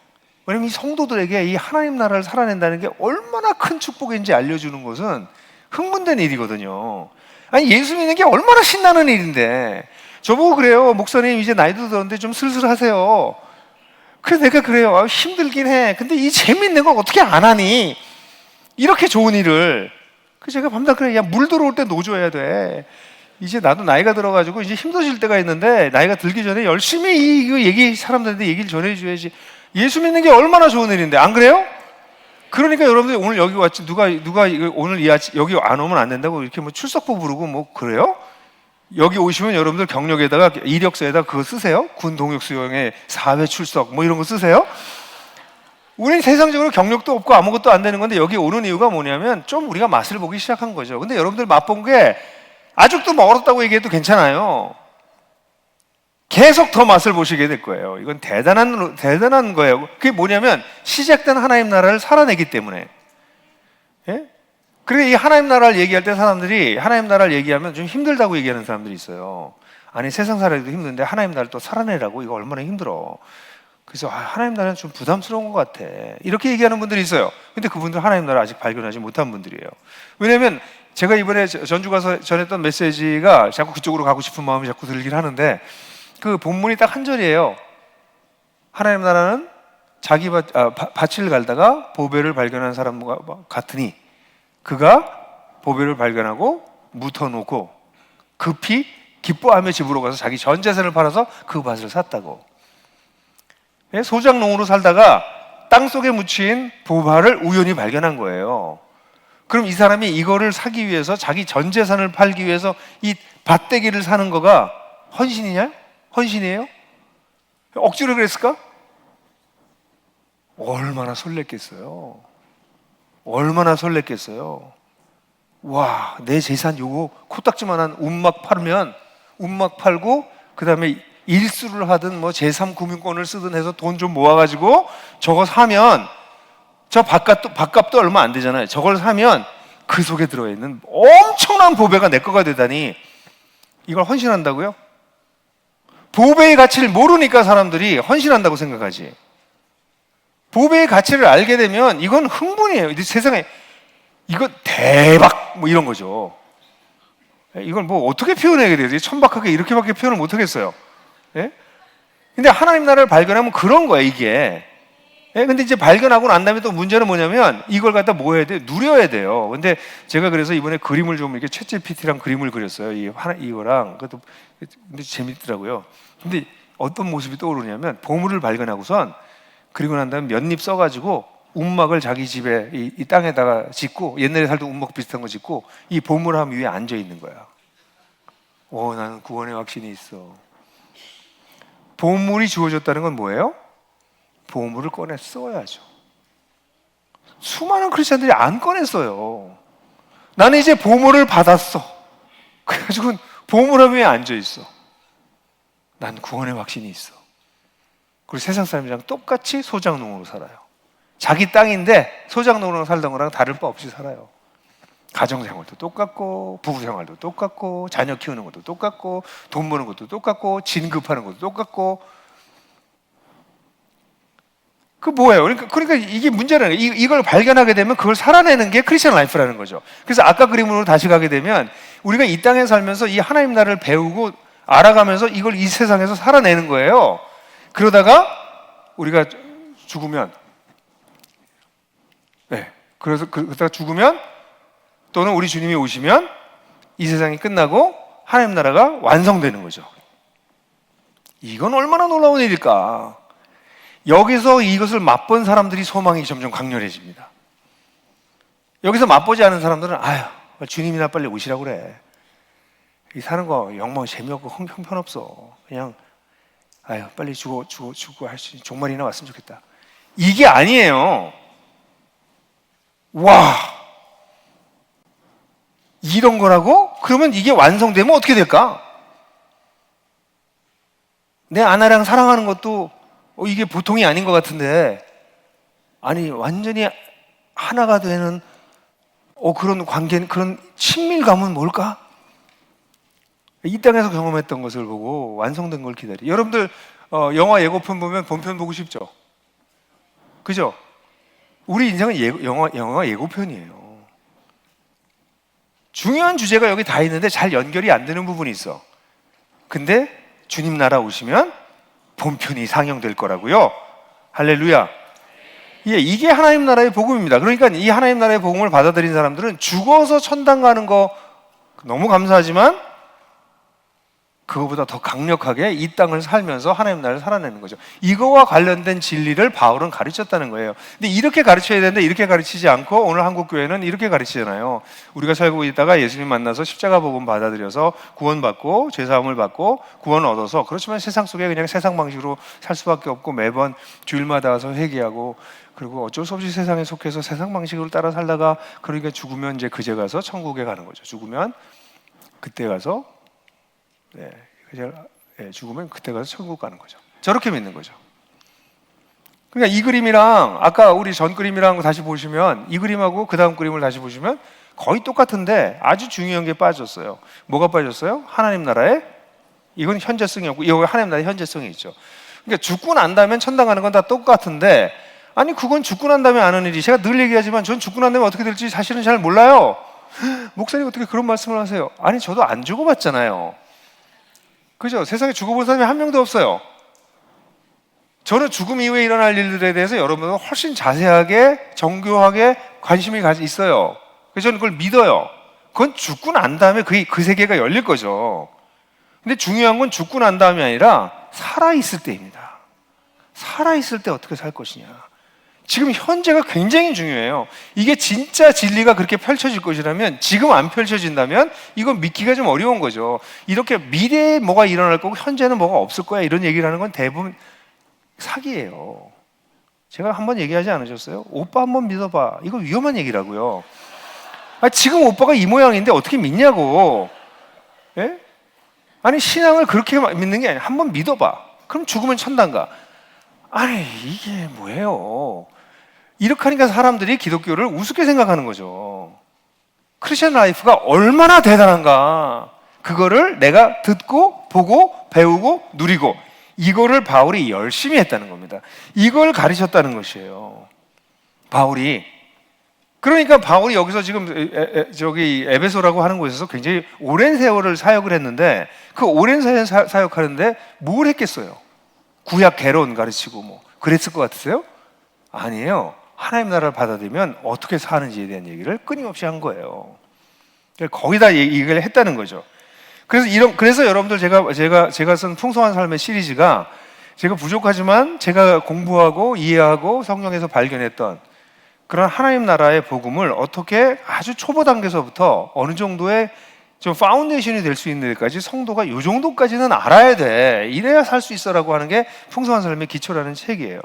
왜냐면 이 성도들에게 이 하나님 나라를 살아낸다는 게 얼마나 큰 축복인지 알려주는 것은 흥분된 일이거든요. 아니 예수 믿는 게 얼마나 신나는 일인데 저보고 그래요. 목사님 이제 나이도 들었는데 좀 슬슬 하세요. 그래서 내가 그래요. 힘들긴 해. 근데 이 재밌는 걸 어떻게 안 하니? 이렇게 좋은 일을. 그래서 제가 밤낮 그래. 야, 물 들어올 때 노조해야 돼. 이제 나도 나이가 들어가지고 이제 힘들어질 때가 있는데 나이가 들기 전에 열심히 이 사람들한테 얘기를 전해줘야지. 예수 믿는 게 얼마나 좋은 일인데 안 그래요? 그러니까 여러분들 오늘 여기 왔지 누가 오늘 여기 안 오면 안 된다고 이렇게 출석부 부르고 그래요? 여기 오시면 여러분들 경력에다가 이력서에다 그거 쓰세요? 군 동역 수용회 4회 출석 이런 거 쓰세요? 우린 세상적으로 경력도 없고 아무것도 안 되는 건데 여기 오는 이유가 뭐냐면 좀 우리가 맛을 보기 시작한 거죠. 근데 여러분들 맛본 게 아직도 멀었다고 얘기해도 괜찮아요. 계속 더 맛을 보시게 될 거예요. 이건 대단한 거예요. 그게 뭐냐면 시작된 하나님 나라를 살아내기 때문에. 예? 그리고 이 하나님 나라를 얘기할 때 사람들이 하나님 나라를 얘기하면 좀 힘들다고 얘기하는 사람들이 있어요. 아니 세상 살아도 힘든데 하나님 나라를 또 살아내라고? 이거 얼마나 힘들어. 그래서 하나님 나라는 좀 부담스러운 것 같아. 이렇게 얘기하는 분들이 있어요. 근데 그분들 하나님 나라 아직 발견하지 못한 분들이에요. 왜냐하면 제가 이번에 전주 가서 전했던 메시지가 자꾸 그쪽으로 가고 싶은 마음이 자꾸 들긴 하는데 그 본문이 딱 한 절이에요. 하나님 나라는 자기 밭을 갈다가 보배를 발견한 사람과 같으니 그가 보배를 발견하고 묻어놓고 급히 기뻐하며 집으로 가서 자기 전 재산을 팔아서 그 밭을 샀다고. 소작농으로 살다가 땅속에 묻힌 보화를 우연히 발견한 거예요. 그럼 이 사람이 이거를 사기 위해서 자기 전 재산을 팔기 위해서 이 밭대기를 사는 거가 헌신이냐? 헌신이에요? 억지로 그랬을까? 얼마나 설렜겠어요. 얼마나 설렜겠어요. 와, 내 재산 요거 코딱지만한 운막 팔고 그 다음에 일수를 하든 뭐 제3금융권을 쓰든 해서 돈 좀 모아가지고 저거 사면 저 밥값도 얼마 안 되잖아요. 저걸 사면 그 속에 들어있는 엄청난 보배가 내 거가 되다니 이걸 헌신한다고요? 보배의 가치를 모르니까 사람들이 헌신한다고 생각하지. 보배의 가치를 알게 되면 이건 흥분이에요. 세상에 이거 대박 뭐 이런 거죠. 이걸 뭐 어떻게 표현해야 되지? 천박하게 이렇게밖에 표현을 못 하겠어요. 예? 근데 하나님 나라를 발견하면 그런 거예요, 이게. 예? 근데 이제 발견하고 난 다음에 또 문제는 뭐냐면 이걸 갖다 뭐 해야 돼? 누려야 돼요. 근데 제가 그래서 이번에 그림을 좀 이렇게 챗GPT랑 그림을 그렸어요. 이거랑. 그것도 근데 재밌더라고요. 근데 어떤 모습이 떠오르냐면 보물을 발견하고선 그리고 난 다음에 몇 입 써가지고 움막을 자기 집에 이 땅에다가 짓고 옛날에 살던 움막 비슷한 거 짓고 이 보물함 위에 앉아 있는 거야. 나는 구원의 확신이 있어. 보물이 주어졌다는 건 뭐예요? 보물을 꺼내 써야죠. 수많은 크리스천들이 안 꺼냈어요. 나는 이제 보물을 받았어. 그래가지고 보물함 위에 앉아 있어. 난 구원의 확신이 있어. 그리고 세상 사람이랑 똑같이 소작농으로 살아요. 자기 땅인데 소작농으로 살던 거랑 다를 바 없이 살아요. 가정생활도 똑같고 부부생활도 똑같고 자녀 키우는 것도 똑같고 돈 버는 것도 똑같고 진급하는 것도 똑같고 그 뭐예요? 그러니까 이게 문제라는 거예요. 이걸 발견하게 되면 그걸 살아내는 게 크리스천 라이프라는 거죠. 그래서 아까 그림으로 다시 가게 되면 우리가 이 땅에 살면서 이 하나님 나라를 배우고 알아가면서 이걸 이 세상에서 살아내는 거예요. 그러다가 우리가 죽으면 그래서 그러다가 죽으면 또는 우리 주님이 오시면 이 세상이 끝나고 하나님 나라가 완성되는 거죠. 이건 얼마나 놀라운 일일까? 여기서 이것을 맛본 사람들이 소망이 점점 강렬해집니다. 여기서 맛보지 않은 사람들은 주님이나 빨리 오시라고 그래. 이 사는 거 영광 재미없고 형편없어. 그냥 빨리 죽고 할 수 있는 종말이나 왔으면 좋겠다. 이게 아니에요. 와, 이런 거라고? 그러면 이게 완성되면 어떻게 될까? 내 아내랑 사랑하는 것도 이게 보통이 아닌 것 같은데 아니 완전히 하나가 되는 그런 관계, 그런 친밀감은 뭘까? 이 땅에서 경험했던 것을 보고 완성된 걸 기다려. 여러분들 영화 예고편 보면 본편 보고 싶죠? 그죠? 우리 인생은 영화 예고편이에요. 중요한 주제가 여기 다 있는데 잘 연결이 안 되는 부분이 있어. 근데 주님 나라 오시면 본편이 상영될 거라고요. 할렐루야. 이게 하나님 나라의 복음입니다. 그러니까 이 하나님 나라의 복음을 받아들인 사람들은 죽어서 천당 가는 거 너무 감사하지만 그거보다 더 강력하게 이 땅을 살면서 하나님 나라를 살아내는 거죠. 이거와 관련된 진리를 바울은 가르쳤다는 거예요. 근데 이렇게 가르쳐야 되는데 이렇게 가르치지 않고 오늘 한국 교회는 이렇게 가르치잖아요. 우리가 살고 있다가 예수님 만나서 십자가 복음 받아들여서 구원받고 죄사함을 받고 구원을 얻어서 그렇지만 세상 속에 그냥 세상 방식으로 살 수밖에 없고 매번 주일마다 와서 회개하고 그리고 어쩔 수 없이 세상에 속해서 세상 방식으로 따라 살다가 그러니까 죽으면 이제 그제 가서 천국에 가는 거죠. 죽으면 그때 가서 죽으면 그때 가서 천국 가는 거죠. 저렇게 믿는 거죠. 그러니까 이 그림이랑 아까 우리 전 그림이랑 다시 보시면 이 그림하고 그 다음 그림을 다시 보시면 거의 똑같은데 아주 중요한 게 빠졌어요. 뭐가 빠졌어요? 하나님 나라에 이건 현재성이 없고 이거 하나님 나라의 현재성이 있죠. 그러니까 죽고 난 다음에 천당 가는 건 다 똑같은데 아니 그건 죽고 난 다음에 아는 일이 제가 늘 얘기하지만 전 죽고 난 다음에 어떻게 될지 사실은 잘 몰라요. 목사님 어떻게 그런 말씀을 하세요? 아니 저도 안 죽어봤잖아요. 그죠? 세상에 죽어본 사람이 한 명도 없어요. 저는 죽음 이후에 일어날 일들에 대해서 여러분보다 훨씬 자세하게 정교하게 관심이 있어요. 그래서 저는 그걸 믿어요. 그건 죽고 난 다음에 그 세계가 열릴 거죠. 근데 중요한 건 죽고 난 다음이 아니라 살아있을 때입니다. 살아있을 때 어떻게 살 것이냐. 지금 현재가 굉장히 중요해요. 이게 진짜 진리가 그렇게 펼쳐질 것이라면 지금 안 펼쳐진다면 이건 믿기가 좀 어려운 거죠. 이렇게 미래에 뭐가 일어날 거고 현재는 뭐가 없을 거야 이런 얘기를 하는 건 대부분 사기예요. 제가 한번 얘기하지 않으셨어요? 오빠 한번 믿어봐. 이거 위험한 얘기라고요. 지금 오빠가 이 모양인데 어떻게 믿냐고. 예? 아니 신앙을 그렇게 믿는 게 아니라 한번 믿어봐. 그럼 죽으면 천당 가. 아니 이게 뭐예요? 이렇게 하니까 사람들이 기독교를 우습게 생각하는 거죠. 크리스천 라이프가 얼마나 대단한가. 그거를 내가 듣고 보고 배우고 누리고 이거를 바울이 열심히 했다는 겁니다. 이걸 가르쳤다는 것이에요. 바울이. 그러니까 바울이 여기서 지금 저기 에베소라고 하는 곳에서 굉장히 오랜 세월을 사역을 했는데 그 오랜 세월 사역하는데 뭘 했겠어요? 구약 개론 가르치고 뭐 그랬을 것 같으세요? 아니에요. 하나님 나라를 받아들이면 어떻게 사는지에 대한 얘기를 끊임없이 한 거예요. 거기다 얘기를 했다는 거죠. 그래서 여러분들 제가 쓴 풍성한 삶의 시리즈가 제가 부족하지만 제가 공부하고 이해하고 성경에서 발견했던 그런 하나님 나라의 복음을 어떻게 아주 초보 단계에서부터 어느 정도의 좀 파운데이션이 될 수 있는 데까지 성도가 이 정도까지는 알아야 돼. 이래야 살 수 있어라고 하는 게 풍성한 삶의 기초라는 책이에요.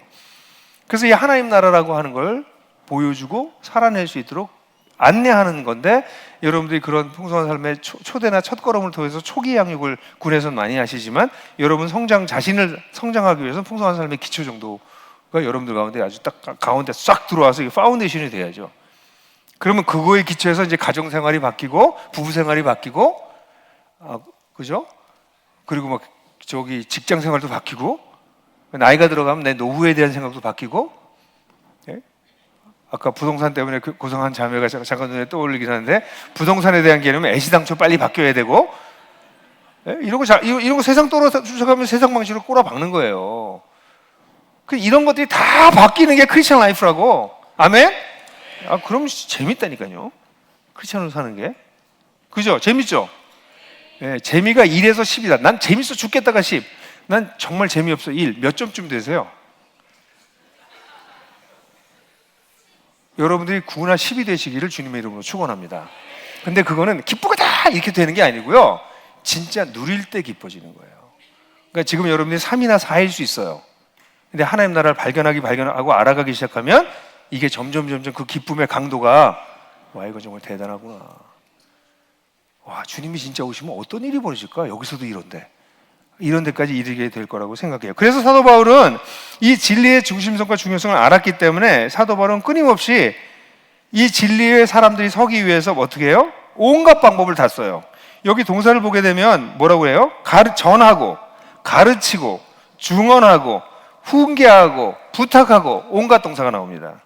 그래서 이 하나님 나라라고 하는 걸 보여주고 살아낼 수 있도록 안내하는 건데 여러분들이 그런 풍성한 삶의 초대나 첫걸음을 통해서 초기 양육을 군에서는 많이 하시지만 여러분 자신을 성장하기 위해서 풍성한 삶의 기초 정도가 여러분들 가운데 아주 딱 가운데 싹 들어와서 이게 파운데이션이 돼야죠. 그러면 그거에 기초해서 이제 가정 생활이 바뀌고 부부 생활이 바뀌고 그죠? 그리고 막 저기 직장 생활도 바뀌고 나이가 들어가면 내 노후에 대한 생각도 바뀌고 예? 아까 부동산 때문에 고생한 자매가 잠깐 눈에 떠올리긴 하는데 부동산에 대한 개념은 애시당초 빨리 바뀌어야 되고 예? 이런 거 세상 쫓아가면 세상 방식으로 꼬라박는 거예요. 이런 것들이 다 바뀌는 게 크리스천 라이프라고. 아멘? 그럼 재밌다니까요. 크리스천으로 사는 게. 그죠? 재밌죠? 예, 재미가 1에서 10이다. 난 재밌어 죽겠다가 10. 난 정말 재미없어 1. 몇 점쯤 되세요? 여러분들이 9나 10이 되시기를 주님의 이름으로 축원합니다. 근데 그거는 기쁘다 이렇게 되는 게 아니고요. 진짜 누릴 때 기뻐지는 거예요. 그러니까 지금 여러분들이 3이나 4일 수 있어요. 근데 하나님 나라를 발견하고 알아가기 시작하면 이게 점점 그 기쁨의 강도가 와 이거 정말 대단하구나. 와 주님이 진짜 오시면 어떤 일이 벌어질까? 여기서도 이런 데까지 이르게 될 거라고 생각해요. 그래서 사도 바울은 이 진리의 중심성과 중요성을 알았기 때문에 사도 바울은 끊임없이 이 진리의 사람들이 서기 위해서 어떻게 해요? 온갖 방법을 다 써요. 여기 동사를 보게 되면 뭐라고 해요? 전하고 가르치고 중언하고 훈계하고 부탁하고 온갖 동사가 나옵니다.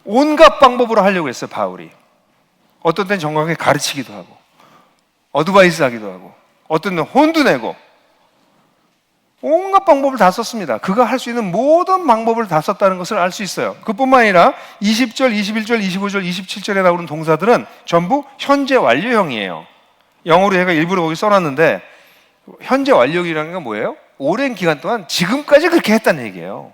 온갖 방법으로 하려고 했어요. 바울이. 어떤 때는 정확하게 가르치기도 하고 어드바이스 하기도 하고 어떤 때는 혼도 내고 온갖 방법을 다 썼습니다. 그가 할 수 있는 모든 방법을 다 썼다는 것을 알 수 있어요. 그뿐만 아니라 20절, 21절, 25절, 27절에 나오는 동사들은 전부 현재 완료형이에요. 영어로 제가 일부러 거기 써놨는데 현재 완료형이라는 건 뭐예요? 오랜 기간 동안 지금까지 그렇게 했다는 얘기예요.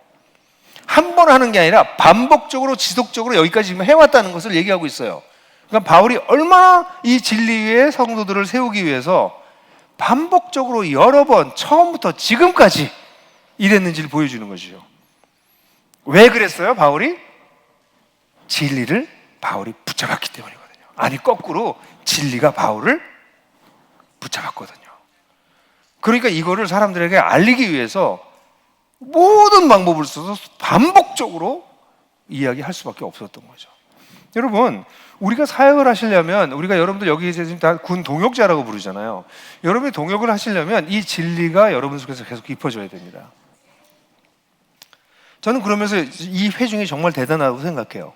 한 번 하는 게 아니라 반복적으로 지속적으로 여기까지 지금 해왔다는 것을 얘기하고 있어요. 그러니까 바울이 얼마나 이 진리의 성도들을 세우기 위해서 반복적으로 여러 번 처음부터 지금까지 이랬는지를 보여주는 것이죠. 왜 그랬어요? 바울이? 진리를 바울이 붙잡았기 때문이거든요. 아니 거꾸로 진리가 바울을 붙잡았거든요. 그러니까 이거를 사람들에게 알리기 위해서 모든 방법을 써서 반복적으로 이야기할 수밖에 없었던 거죠. 여러분, 우리가 사역을 하시려면, 우리가 여러분들 여기 지금 다 군 동역자라고 부르잖아요. 여러분이 동역을 하시려면 이 진리가 여러분 속에서 계속 깊어져야 됩니다. 저는 그러면서 이 회중이 정말 대단하다고 생각해요.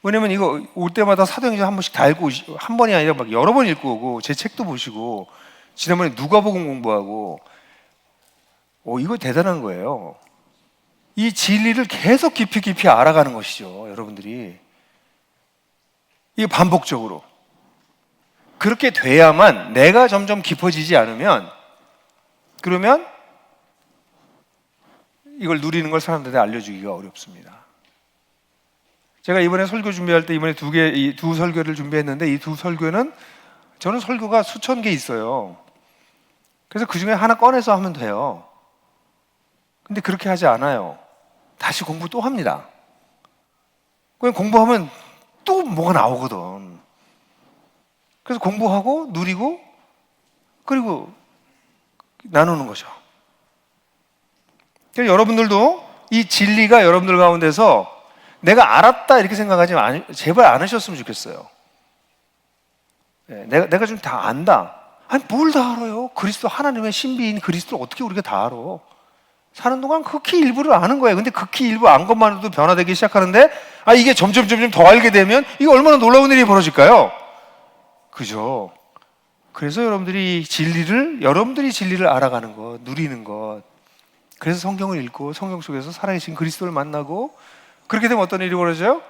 왜냐면 이거 올 때마다 사도행전 한 번씩 다 읽고, 한 번이 아니라 막 여러 번 읽고 오고, 제 책도 보시고, 지난번에 누가복음 공부하고, 이거 대단한 거예요. 이 진리를 계속 깊이 알아가는 것이죠, 여러분들이. 이게 반복적으로. 그렇게 돼야만, 내가 점점 깊어지지 않으면, 그러면 이걸 누리는 걸 사람들한테 알려주기가 어렵습니다. 제가 이번에 설교 준비할 때 이번에 두 설교를 준비했는데, 이 두 설교는 저는 설교가 수천 개 있어요. 그래서 그 중에 하나 꺼내서 하면 돼요. 근데 그렇게 하지 않아요. 다시 공부 또 합니다. 그냥 공부하면 또 뭐가 나오거든. 그래서 공부하고 누리고 그리고 나누는 거죠. 그러니까 여러분들도 이 진리가 여러분들 가운데서 내가 알았다 이렇게 생각하지 제발 않으셨으면 좋겠어요. 내가 좀 다 안다. 아니 뭘 다 알아요? 그리스도 하나님의 신비인 그리스도를 어떻게 우리가 다 알아? 사는 동안 극히 일부를 아는 거예요. 근데 극히 일부 안 것만으로도 변화되기 시작하는데 이게 점점 더 알게 되면 이게 얼마나 놀라운 일이 벌어질까요? 그죠? 그래서 여러분들이 진리를 알아가는 것, 누리는 것. 그래서 성경을 읽고 성경 속에서 살아계신 그리스도를 만나고 그렇게 되면 어떤 일이 벌어져요?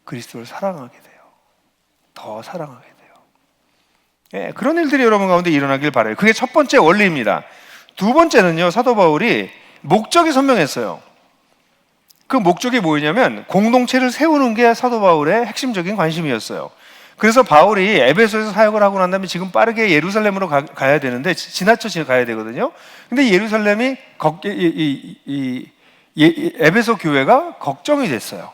그리스도를 사랑하게 돼요. 더 사랑하게 돼요. 예, 그런 일들이 여러분 가운데 일어나길 바라요. 그게 첫 번째 원리입니다. 두 번째는요, 사도 바울이 목적이 선명했어요. 그 목적이 뭐냐면 공동체를 세우는 게 사도 바울의 핵심적인 관심이었어요. 그래서 바울이 에베소에서 사역을 하고 난 다음에 지금 빠르게 예루살렘으로 가야 되는데 지나쳐 가야 되거든요. 근데 예루살렘이 에베소 교회가 걱정이 됐어요.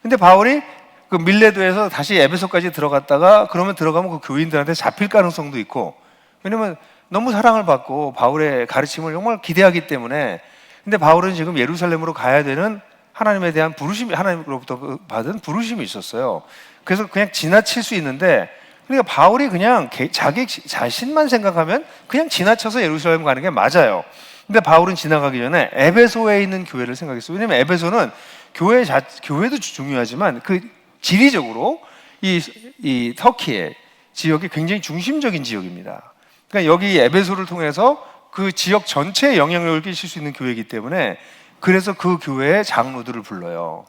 근데 바울이 그 밀레도에서 다시 에베소까지 들어가면 그 교인들한테 잡힐 가능성도 있고, 왜냐면 너무 사랑을 받고 바울의 가르침을 정말 기대하기 때문에. 근데 바울은 지금 예루살렘으로 가야 되는 하나님에 대한 하나님으로부터 받은 부르심이 있었어요. 그래서 그냥 지나칠 수 있는데, 그러니까 바울이 그냥 자기 자신만 생각하면 그냥 지나쳐서 예루살렘 가는 게 맞아요. 근데 바울은 지나가기 전에 에베소에 있는 교회를 생각했어요. 왜냐면 에베소는 교회도 중요하지만 그 지리적으로 이 터키의 지역이 굉장히 중심적인 지역입니다. 그러니까 여기 에베소를 통해서 그 지역 전체에 영향력을 끼칠 수 있는 교회이기 때문에, 그래서 그 교회의 장로들을 불러요.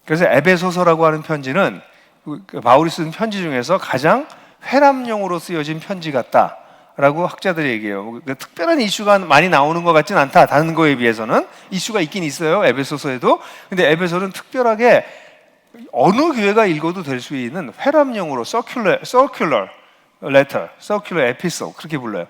그래서 에베소서라고 하는 편지는 바울이 쓴 편지 중에서 가장 회람용으로 쓰여진 편지 같다라고 학자들이 얘기해요. 특별한 이슈가 많이 나오는 것 같진 않다. 다른 거에 비해서는 이슈가 있긴 있어요, 에베소서에도. 근데 에베소는 특별하게 어느 교회가 읽어도 될 수 있는 회람용으로 circular letter, circular epistle 그렇게 불러요.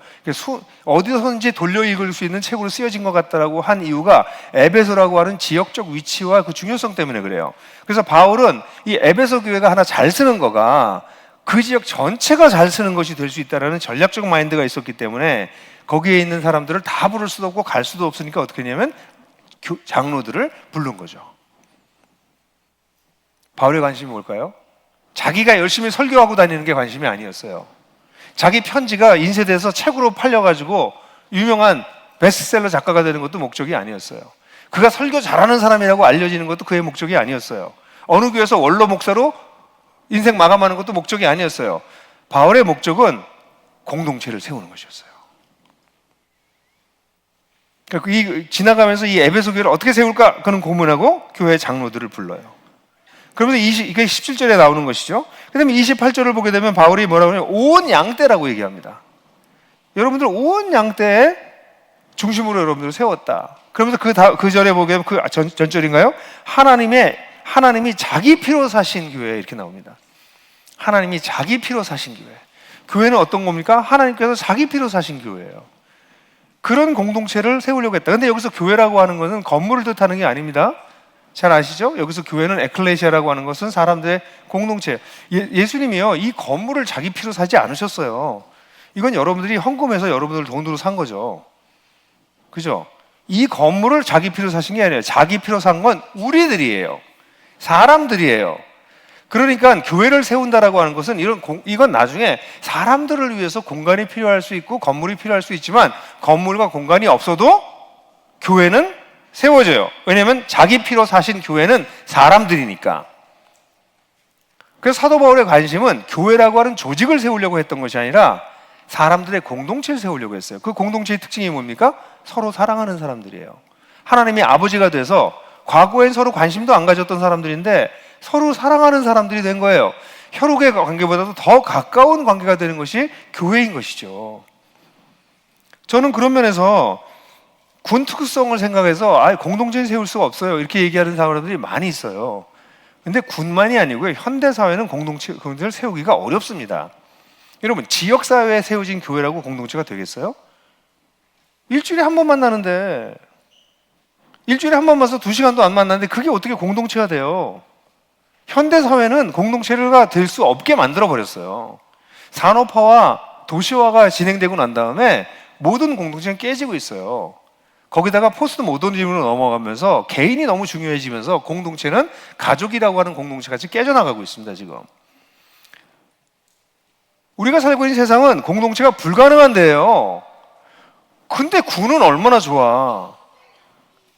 어디서든지 돌려 읽을 수 있는 책으로 쓰여진 것 같다라고 한 이유가 에베소라고 하는 지역적 위치와 그 중요성 때문에 그래요. 그래서 바울은 이 에베소 교회가 하나 잘 쓰는 거가 그 지역 전체가 잘 쓰는 것이 될 수 있다라는 전략적 마인드가 있었기 때문에 거기에 있는 사람들을 다 부를 수도 없고 갈 수도 없으니까 어떻게 했냐면 장로들을 부른 거죠. 바울의 관심이 뭘까요? 자기가 열심히 설교하고 다니는 게 관심이 아니었어요. 자기 편지가 인쇄돼서 책으로 팔려가지고 유명한 베스트셀러 작가가 되는 것도 목적이 아니었어요. 그가 설교 잘하는 사람이라고 알려지는 것도 그의 목적이 아니었어요. 어느 교회에서 원로 목사로 인생 마감하는 것도 목적이 아니었어요. 바울의 목적은 공동체를 세우는 것이었어요. 그러니까 지나가면서 이 에베소 교회를 어떻게 세울까 그는 고민하고 교회 장로들을 불러요. 그러면 이게 17절에 나오는 것이죠. 그 다음에 28절을 보게 되면 바울이 뭐라고 하냐면 온 양떼라고 얘기합니다. 여러분들 온 양떼의 중심으로 여러분들을 세웠다. 그러면서 그 절에 보게 되면 전절인가요? 하나님이 자기 피로 사신 교회 이렇게 나옵니다. 하나님이 자기 피로 사신 교회. 교회는 어떤 겁니까? 하나님께서 자기 피로 사신 교회예요. 그런 공동체를 세우려고 했다. 근데 여기서 교회라고 하는 것은 건물을 뜻하는 게 아닙니다. 잘 아시죠? 여기서 교회는 에클레시아라고 하는 것은 사람들의 공동체. 예수님이요, 이 건물을 자기 피로 사지 않으셨어요. 이건 여러분들이 헌금해서 여러분들 돈으로 산 거죠. 그죠? 이 건물을 자기 피로 사신 게 아니에요. 자기 피로 산 건 우리들이에요. 사람들이에요. 그러니까 교회를 세운다라고 하는 것은 이건 나중에 사람들을 위해서 공간이 필요할 수 있고 건물이 필요할 수 있지만 건물과 공간이 없어도 교회는 세워져요. 왜냐하면 자기 피로 사신 교회는 사람들이니까. 그래서 사도 바울의 관심은 교회라고 하는 조직을 세우려고 했던 것이 아니라 사람들의 공동체를 세우려고 했어요. 그 공동체의 특징이 뭡니까? 서로 사랑하는 사람들이에요. 하나님이 아버지가 돼서 과거엔 서로 관심도 안 가졌던 사람들인데 서로 사랑하는 사람들이 된 거예요. 혈육의 관계보다도 더 가까운 관계가 되는 것이 교회인 것이죠. 저는 그런 면에서 군 특수성을 생각해서 공동체를 세울 수가 없어요, 이렇게 얘기하는 사람들이 많이 있어요. 근데 군만이 아니고요, 현대사회는 공동체를 세우기가 어렵습니다. 여러분, 지역사회에 세워진 교회라고 공동체가 되겠어요? 일주일에 한 번 만나는데, 일주일에 한 번 만나서 2시간도 안 만나는데 그게 어떻게 공동체가 돼요? 현대사회는 공동체가 될 수 없게 만들어버렸어요. 산업화와 도시화가 진행되고 난 다음에 모든 공동체는 깨지고 있어요. 거기다가 포스트 모더니즘으로 넘어가면서 개인이 너무 중요해지면서 공동체는 가족이라고 하는 공동체 같이 깨져나가고 있습니다, 지금. 우리가 살고 있는 세상은 공동체가 불가능한 데예요. 근데 군은 얼마나 좋아.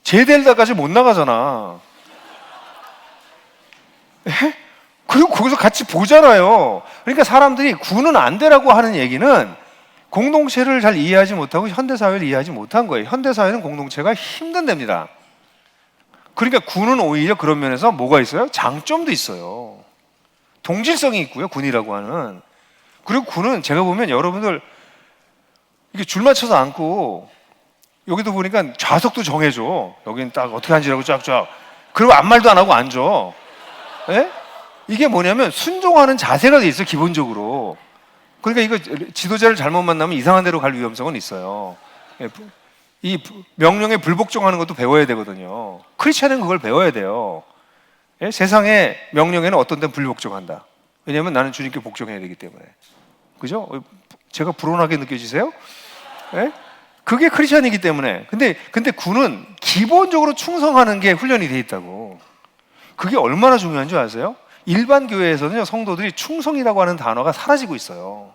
제대일다까지 못 나가잖아. 에? 그리고 거기서 같이 보잖아요. 그러니까 사람들이 군은 안 되라고 하는 얘기는 공동체를 잘 이해하지 못하고 현대사회를 이해하지 못한 거예요. 현대사회는 공동체가 힘든 데입니다. 그러니까 군은 오히려 그런 면에서 뭐가 있어요? 장점도 있어요. 동질성이 있고요, 군이라고 하는. 그리고 군은 제가 보면 여러분들 이렇게 줄 맞춰서 앉고, 여기도 보니까 좌석도 정해줘. 여기는 딱 어떻게 앉으라고 쫙쫙. 그리고 아무 말도 안 하고 앉아. 예? 이게 뭐냐면 순종하는 자세가 돼 있어, 기본적으로. 그러니까 이거 지도자를 잘못 만나면 이상한 데로 갈 위험성은 있어요. 이 명령에 불복종하는 것도 배워야 되거든요. 크리스찬은 그걸 배워야 돼요. 예? 세상의 명령에는 어떤 데는 불복종한다. 왜냐하면 나는 주님께 복종해야 되기 때문에. 그죠? 제가 불온하게 느껴지세요? 예? 그게 크리스찬이기 때문에. 근데 군은 기본적으로 충성하는 게 훈련이 돼 있다고. 그게 얼마나 중요한 줄 아세요? 일반 교회에서는요, 성도들이 충성이라고 하는 단어가 사라지고 있어요.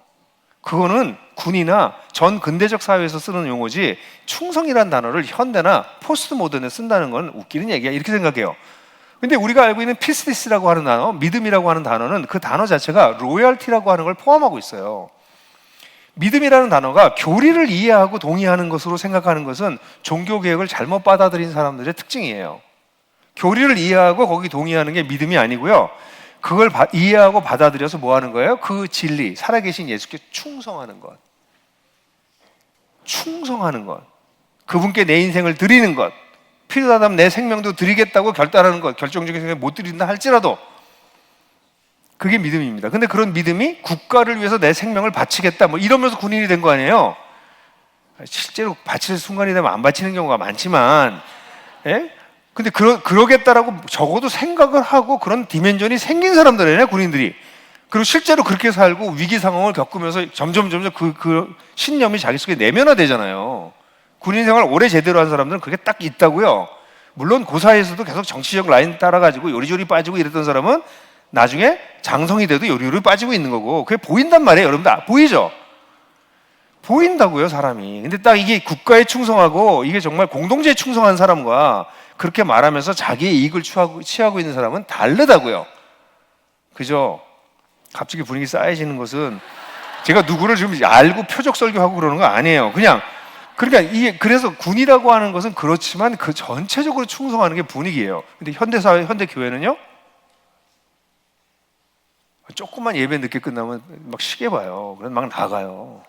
그거는 군이나 전 근대적 사회에서 쓰는 용어지, 충성이라는 단어를 현대나 포스트 모던에 쓴다는 건 웃기는 얘기야, 이렇게 생각해요. 근데 우리가 알고 있는 피스티스라고 하는 단어, 믿음이라고 하는 단어는 그 단어 자체가 로열티라고 하는 걸 포함하고 있어요. 믿음이라는 단어가 교리를 이해하고 동의하는 것으로 생각하는 것은 종교개혁을 잘못 받아들인 사람들의 특징이에요. 교리를 이해하고 거기 동의하는 게 믿음이 아니고요, 그걸 이해하고 받아들여서 뭐 하는 거예요? 그 진리, 살아계신 예수께 충성하는 것. 충성하는 것. 그분께 내 인생을 드리는 것. 필요하다면 내 생명도 드리겠다고 결단하는 것. 결정적인 생각 못 드린다 할지라도. 그게 믿음입니다. 근데 그런 믿음이 국가를 위해서 내 생명을 바치겠다, 뭐 이러면서 군인이 된 거 아니에요? 실제로 바칠 순간이 되면 안 바치는 경우가 많지만, 예? 근데 그러겠다라고 적어도 생각을 하고 그런 디멘전이 생긴 사람들이에요, 군인들이. 그리고 실제로 그렇게 살고 위기 상황을 겪으면서 점점 그 신념이 자기 속에 내면화되잖아요. 군인 생활 오래 제대로 한 사람들은 그게 딱 있다고요. 물론 그 사이에서도 계속 정치적 라인 따라가지고 요리조리 빠지고 이랬던 사람은 나중에 장성이 돼도 요리요리 빠지고 있는 거고, 그게 보인단 말이에요. 여러분들 보이죠? 보인다고요, 사람이. 근데 딱 이게 국가에 충성하고 이게 정말 공동체에 충성한 사람과 그렇게 말하면서 자기의 이익을 취하고 있는 사람은 다르다고요. 그죠? 갑자기 분위기 쌓여지는 것은 제가 누구를 지금 알고 표적 설교하고 그러는 거 아니에요. 그러니까 그래서 군이라고 하는 것은 그렇지만 그 전체적으로 충성하는 게 분위기예요. 근데 현대사회, 현대교회는요, 조금만 예배 늦게 끝나면 막 시계 봐요. 그래서 막 나가요.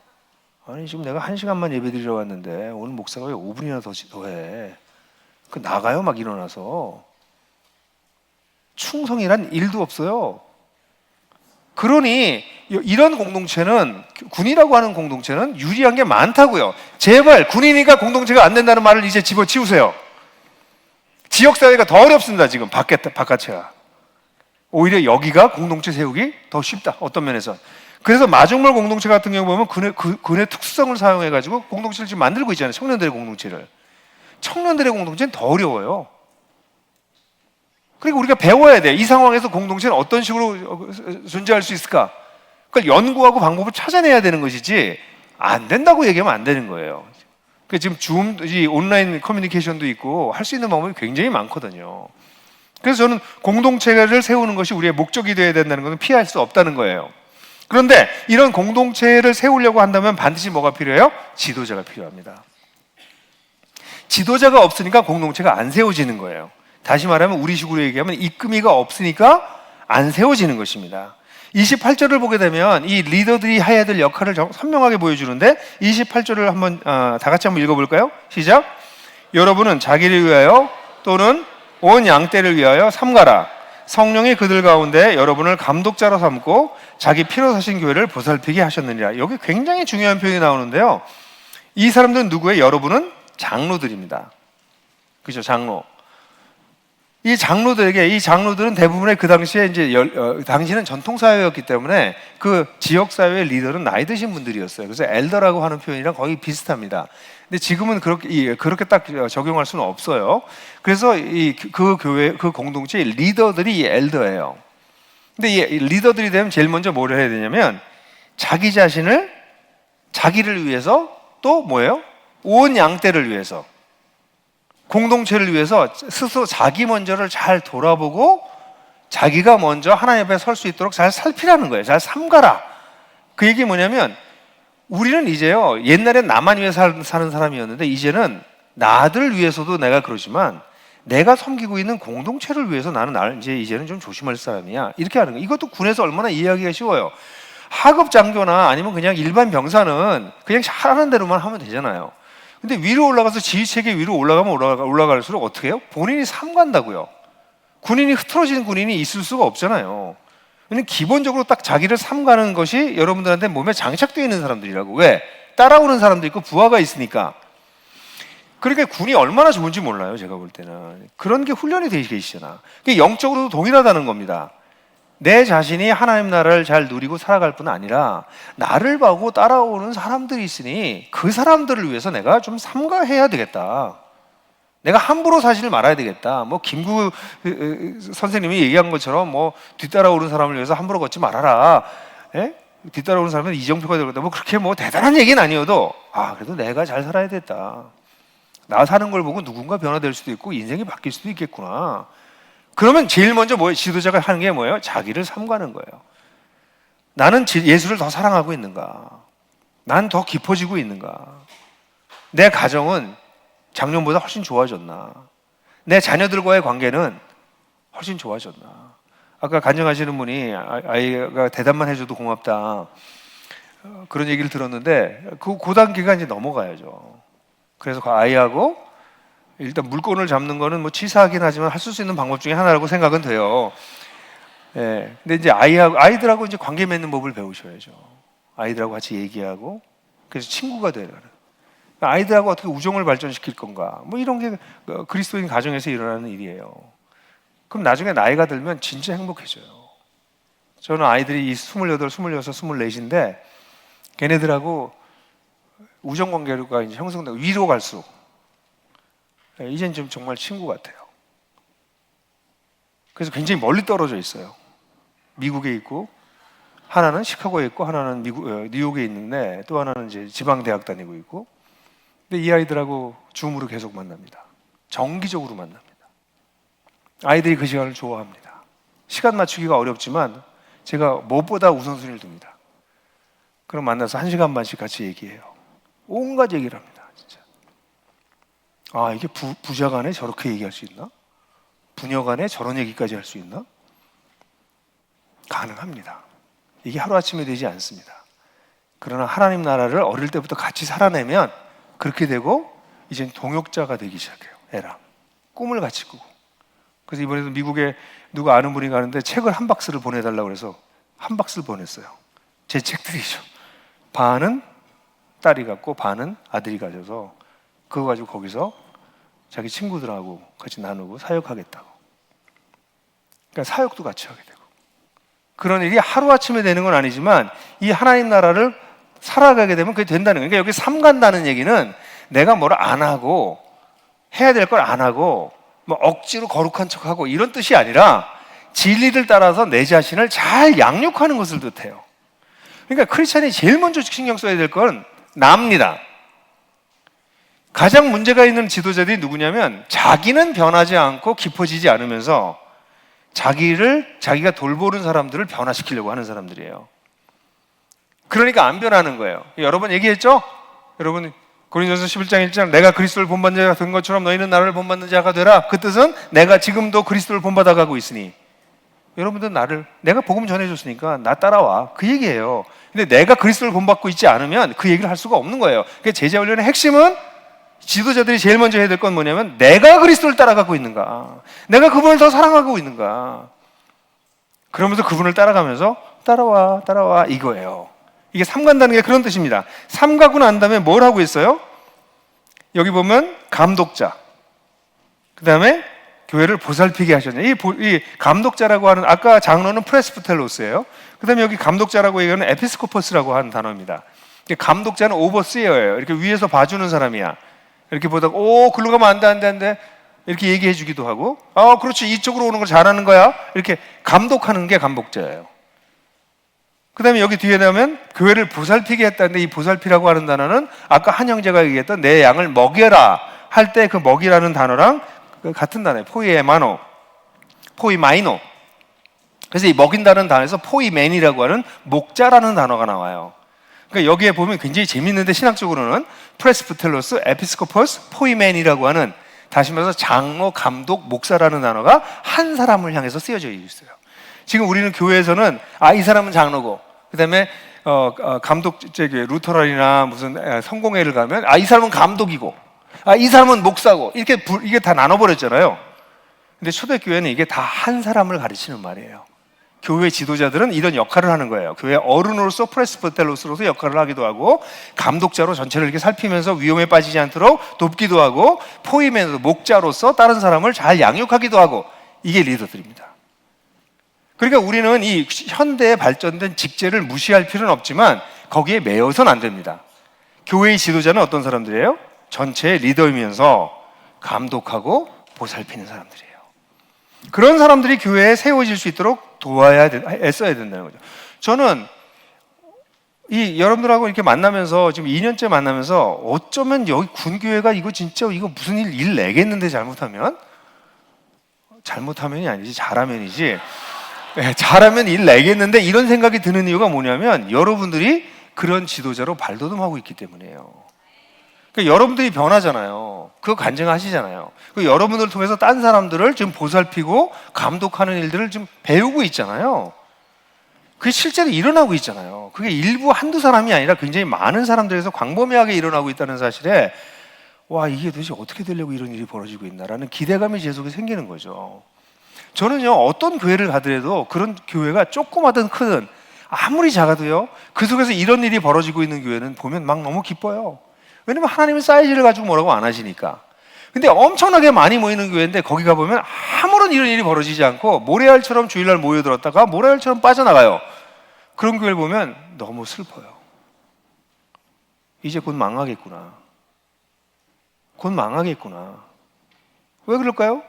아니, 지금 내가 1시간만 예배 드리러 왔는데 오늘 목사가 왜 5분이나 더 해? 그 나가요, 막 일어나서. 충성이란 일도 없어요. 그러니 이런 공동체는, 군이라고 하는 공동체는 유리한 게 많다고요. 제발 군인이니까 공동체가 안 된다는 말을 이제 집어치우세요. 지역사회가 더 어렵습니다, 지금 바깥체가. 오히려 여기가 공동체 세우기 더 쉽다, 어떤 면에서. 그래서 마중물 공동체 같은 경우 보면 그네 특성을 사용해가지고 공동체를 지금 만들고 있잖아요. 청년들의 공동체를. 청년들의 공동체는 더 어려워요. 그리고 우리가 배워야 돼. 이 상황에서 공동체는 어떤 식으로 존재할 수 있을까? 그걸 연구하고 방법을 찾아내야 되는 것이지 안 된다고 얘기하면 안 되는 거예요. 지금 줌, 이 온라인 커뮤니케이션도 있고 할 수 있는 방법이 굉장히 많거든요. 그래서 저는 공동체를 세우는 것이 우리의 목적이 되어야 된다는 것은 피할 수 없다는 거예요. 그런데 이런 공동체를 세우려고 한다면 반드시 뭐가 필요해요? 지도자가 필요합니다. 지도자가 없으니까 공동체가 안 세워지는 거예요. 다시 말하면 우리 식으로 얘기하면 이끌미가 없으니까 안 세워지는 것입니다. 28절을 보게 되면 이 리더들이 해야 될 역할을 선명하게 보여주는데 28절을 한번 다 같이 한번 읽어볼까요? 시작. 여러분은 자기를 위하여 또는 온 양떼를 위하여 삼가라. 성령이 그들 가운데 여러분을 감독자로 삼고 자기 피로 사신 교회를 보살피게 하셨느니라. 여기 굉장히 중요한 표현이 나오는데요. 이 사람들은 누구예요? 여러분은 장로들입니다. 그죠? 장로. 이 장로들은 대부분의 그 당시에 이제 당시는 전통 사회였기 때문에 그 지역 사회의 리더는 나이 드신 분들이었어요. 그래서 엘더라고 하는 표현이랑 거의 비슷합니다. 근데 지금은 그렇게 딱 적용할 수는 없어요. 그래서 그 교회, 그 공동체의 리더들이 이 엘더예요. 근데 이 리더들이 되면 제일 먼저 뭘 해야 되냐면 자기를 위해서 또 뭐예요? 온 양떼를 위해서, 공동체를 위해서 스스로 자기 먼저를 잘 돌아보고 자기가 먼저 하나님 앞에 설 수 있도록 잘 살피라는 거예요. 잘 삼가라. 그 얘기 뭐냐면 우리는 이제요, 옛날엔 나만 위해서 사는 사람이었는데 이제는 나들 위해서도 내가 그러지만 내가 섬기고 있는 공동체를 위해서 나는 이제는 좀 조심할 사람이야. 이렇게 하는 거예요. 이것도 군에서 얼마나 이해하기가 쉬워요. 하급 장교나 아니면 그냥 일반 병사는 그냥 하라는 대로만 하면 되잖아요. 근데 위로 올라가서 지휘체계 위로 올라가면 올라갈수록 어떻게 해요? 본인이 삼간다고요. 군인이 흐트러지는 군인이 있을 수가 없잖아요. 근데 기본적으로 딱 자기를 삼가는 것이 여러분들한테 몸에 장착되어 있는 사람들이라고. 왜? 따라오는 사람도 있고 부하가 있으니까. 그러니까 군이 얼마나 좋은지 몰라요. 제가 볼 때는 그런 게 훈련이 되어 계시잖아. 그게 영적으로도 동일하다는 겁니다. 내 자신이 하나님 나라를 잘 누리고 살아갈 뿐 아니라 나를 보고 따라오는 사람들이 있으니 그 사람들을 위해서 내가 좀 삼가해야 되겠다. 내가 함부로 사실 말아야 되겠다. 뭐 김구 선생님이 얘기한 것처럼 뭐 뒤따라오는 사람을 위해서 함부로 걷지 말아라. 예? 뒤따라오는 사람은 이정표가 되겠다. 뭐 그렇게 뭐 대단한 얘기는 아니어도 그래도 내가 잘 살아야 됐다. 나 사는 걸 보고 누군가 변화될 수도 있고 인생이 바뀔 수도 있겠구나. 그러면 제일 먼저 지도자가 하는 게 뭐예요? 자기를 삼가는 거예요. 나는 예수를 더 사랑하고 있는가? 난 더 깊어지고 있는가? 내 가정은 작년보다 훨씬 좋아졌나? 내 자녀들과의 관계는 훨씬 좋아졌나? 아까 간증하시는 분이 아이가 대답만 해줘도 고맙다, 그런 얘기를 들었는데 그 단계가 이제 넘어가야죠. 그래서 그 아이하고 일단 물건을 잡는 거는 뭐 치사하긴 하지만 할 수 있는 방법 중에 하나라고 생각은 돼요. 예. 근데 이제 아이들하고 이제 관계 맺는 법을 배우셔야죠. 아이들하고 같이 얘기하고, 그래서 친구가 되는. 아이들하고 어떻게 우정을 발전시킬 건가. 뭐 이런 게 그리스도인 가정에서 일어나는 일이에요. 그럼 나중에 나이가 들면 진짜 행복해져요. 저는 아이들이 28, 26, 24인데 걔네들하고 우정 관계가 이제 형성되고 위로 갈수록 이젠 좀 정말 친구 같아요. 그래서 굉장히 멀리 떨어져 있어요. 미국에 있고 하나는 시카고에 있고 하나는 뉴욕에 있는데 또 하나는 이제 지방 대학 다니고 있고. 근데 이 아이들하고 줌으로 계속 만납니다. 정기적으로 만납니다. 아이들이 그 시간을 좋아합니다. 시간 맞추기가 어렵지만 제가 무엇보다 우선순위를 둡니다. 그럼 만나서 1시간 반씩 같이 얘기해요. 온갖 얘기를 합니다. 진짜. 이게 부자 간에 저렇게 얘기할 수 있나? 부녀 간에 저런 얘기까지 할 수 있나? 가능합니다. 이게 하루아침에 되지 않습니다. 그러나 하나님 나라를 어릴 때부터 같이 살아내면 그렇게 되고 이제 동역자가 되기 시작해요. 애랑 꿈을 같이 꾸고. 그래서 이번에도 미국에 누가 아는 분이 가는데 책을 한 박스를 보내달라고 그래서 한 박스를 보냈어요. 제 책들이죠. 반은 딸이 갖고 반은 아들이 가져서 그거 가지고 거기서 자기 친구들하고 같이 나누고 사역하겠다고. 그러니까 사역도 같이 하게 되고. 그런 일이 하루아침에 되는 건 아니지만 이 하나님 나라를 살아가게 되면 그게 된다는 거예요. 그러니까 여기 삼간다는 얘기는 내가 뭘 안 하고 해야 될 걸 안 하고 뭐 억지로 거룩한 척하고 이런 뜻이 아니라 진리를 따라서 내 자신을 잘 양육하는 것을 뜻해요. 그러니까 크리스찬이 제일 먼저 신경 써야 될 건 나입니다. 가장 문제가 있는 지도자들이 누구냐면 자기는 변하지 않고 깊어지지 않으면서 자기가 돌보는 사람들을 변화시키려고 하는 사람들이에요. 그러니까 안 변하는 거예요. 여러 번 얘기했죠? 여러분 고린도전서 11장 1장 내가 그리스도를 본받는 자가 된 것처럼 너희는 나를 본받는 자가 되라. 그 뜻은 내가 지금도 그리스도를 본받아 가고 있으니 여러분들 내가 복음 전해줬으니까 나 따라와. 그 얘기예요. 근데 내가 그리스도를 본받고 있지 않으면 그 얘기를 할 수가 없는 거예요. 그러니까 제자 훈련의 핵심은 지도자들이 제일 먼저 해야 될 건 뭐냐면 내가 그리스도를 따라가고 있는가, 내가 그분을 더 사랑하고 있는가, 그러면서 그분을 따라가면서 따라와 이거예요. 이게 삼간다는 게 그런 뜻입니다. 삼가고 난 다음에 뭘 하고 있어요? 여기 보면 감독자, 그 다음에 교회를 보살피게 하셨네요. 이 감독자라고 하는, 아까 장로는 프레스부텔로스예요. 그 다음에 여기 감독자라고 얘기하는 에피스코퍼스라고 하는 단어입니다. 감독자는 오버시어예요. 이렇게 위에서 봐주는 사람이야. 이렇게 보다가 글로 가면 안 돼 이렇게 얘기해 주기도 하고, 그렇지, 이쪽으로 오는 걸 잘하는 거야, 이렇게 감독하는 게 감독자예요. 그 다음에 여기 뒤에 나오면 교회를 보살피게 했다는데, 이 보살피라고 하는 단어는 아까 한 형제가 얘기했던 내 양을 먹여라 할 때 그 먹이라는 단어랑 같은 단어예요. 포이마이노. 그래서 이 먹인다는 단어에서 포이맨이라고 하는 목자라는 단어가 나와요. 그러니까 여기에 보면 굉장히 재밌는데, 신학적으로는 프레스부텔로스, 에피스코퍼스, 포이맨이라고 하는, 다시 말해서 장로, 감독, 목사라는 단어가 한 사람을 향해서 쓰여져 있어요. 지금 우리는 교회에서는 이 사람은 장로고, 그 다음에 감독, 루터란이나 무슨 성공회를 가면 이 사람은 감독이고, 이 사람은 목사고, 이게 다 나눠버렸잖아요. 근데 초대교회는 이게 다 한 사람을 가르치는 말이에요. 교회 지도자들은 이런 역할을 하는 거예요. 교회 어른으로서 프레스부텔로스로서 역할을 하기도 하고, 감독자로 전체를 이렇게 살피면서 위험에 빠지지 않도록 돕기도 하고, 포이맨으로 목자로서 다른 사람을 잘 양육하기도 하고, 이게 리더들입니다. 그러니까 우리는 이 현대에 발전된 직제를 무시할 필요는 없지만 거기에 매여서는 안 됩니다. 교회의 지도자는 어떤 사람들이에요? 전체의 리더이면서 감독하고 보살피는 사람들이에요. 그런 사람들이 교회에 세워질 수 있도록 애써야 된다는 거죠. 저는 여러분들하고 이렇게 만나면서 지금 2년째 만나면서 어쩌면 여기 군교회가 이거 무슨 일 내겠는데, 잘못하면이 아니지, 잘하면이지. 잘하면 일 내겠는데, 이런 생각이 드는 이유가 뭐냐면 여러분들이 그런 지도자로 발돋움하고 있기 때문이에요. 그러니까 여러분들이 변하잖아요. 그거 간증하시잖아요. 여러분들을 통해서 딴 사람들을 지금 보살피고 감독하는 일들을 지금 배우고 있잖아요. 그게 실제로 일어나고 있잖아요. 그게 일부 한두 사람이 아니라 굉장히 많은 사람들에서 광범위하게 일어나고 있다는 사실에, 이게 도대체 어떻게 되려고 이런 일이 벌어지고 있나라는 기대감이 제 속에 생기는 거죠. 저는요, 어떤 교회를 가더라도 그런 교회가 조그마든 크든 아무리 작아도요, 그 속에서 이런 일이 벌어지고 있는 교회는 보면 막 너무 기뻐요. 왜냐면 하나님은 사이즈를 가지고 뭐라고 안 하시니까. 근데 엄청나게 많이 모이는 교회인데 거기 가보면 아무런 이런 일이 벌어지지 않고 모래알처럼 주일날 모여들었다가 모래알처럼 빠져나가요. 그런 교회를 보면 너무 슬퍼요. 이제 곧 망하겠구나. 왜 그럴까요?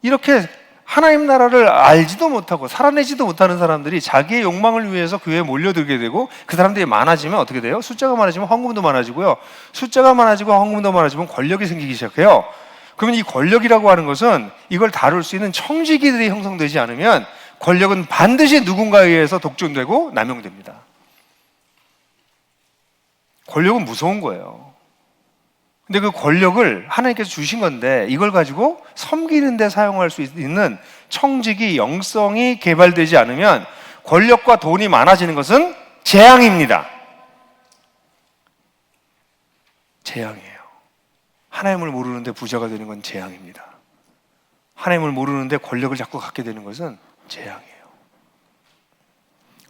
이렇게 하나님 나라를 알지도 못하고 살아내지도 못하는 사람들이 자기의 욕망을 위해서 교회에 몰려들게 되고, 그 사람들이 많아지면 어떻게 돼요? 숫자가 많아지면 헌금도 많아지고요. 숫자가 많아지고 헌금도 많아지면 권력이 생기기 시작해요. 그러면 이 권력이라고 하는 것은 이걸 다룰 수 있는 청지기들이 형성되지 않으면 권력은 반드시 누군가에 의해서 독점되고 남용됩니다. 권력은 무서운 거예요. 근데 그 권력을 하나님께서 주신 건데 이걸 가지고 섬기는 데 사용할 수 있는 청지기 영성이 개발되지 않으면 권력과 돈이 많아지는 것은 재앙입니다. 재앙이에요. 하나님을 모르는데 부자가 되는 건 재앙입니다. 하나님을 모르는데 권력을 자꾸 갖게 되는 것은 재앙이에요.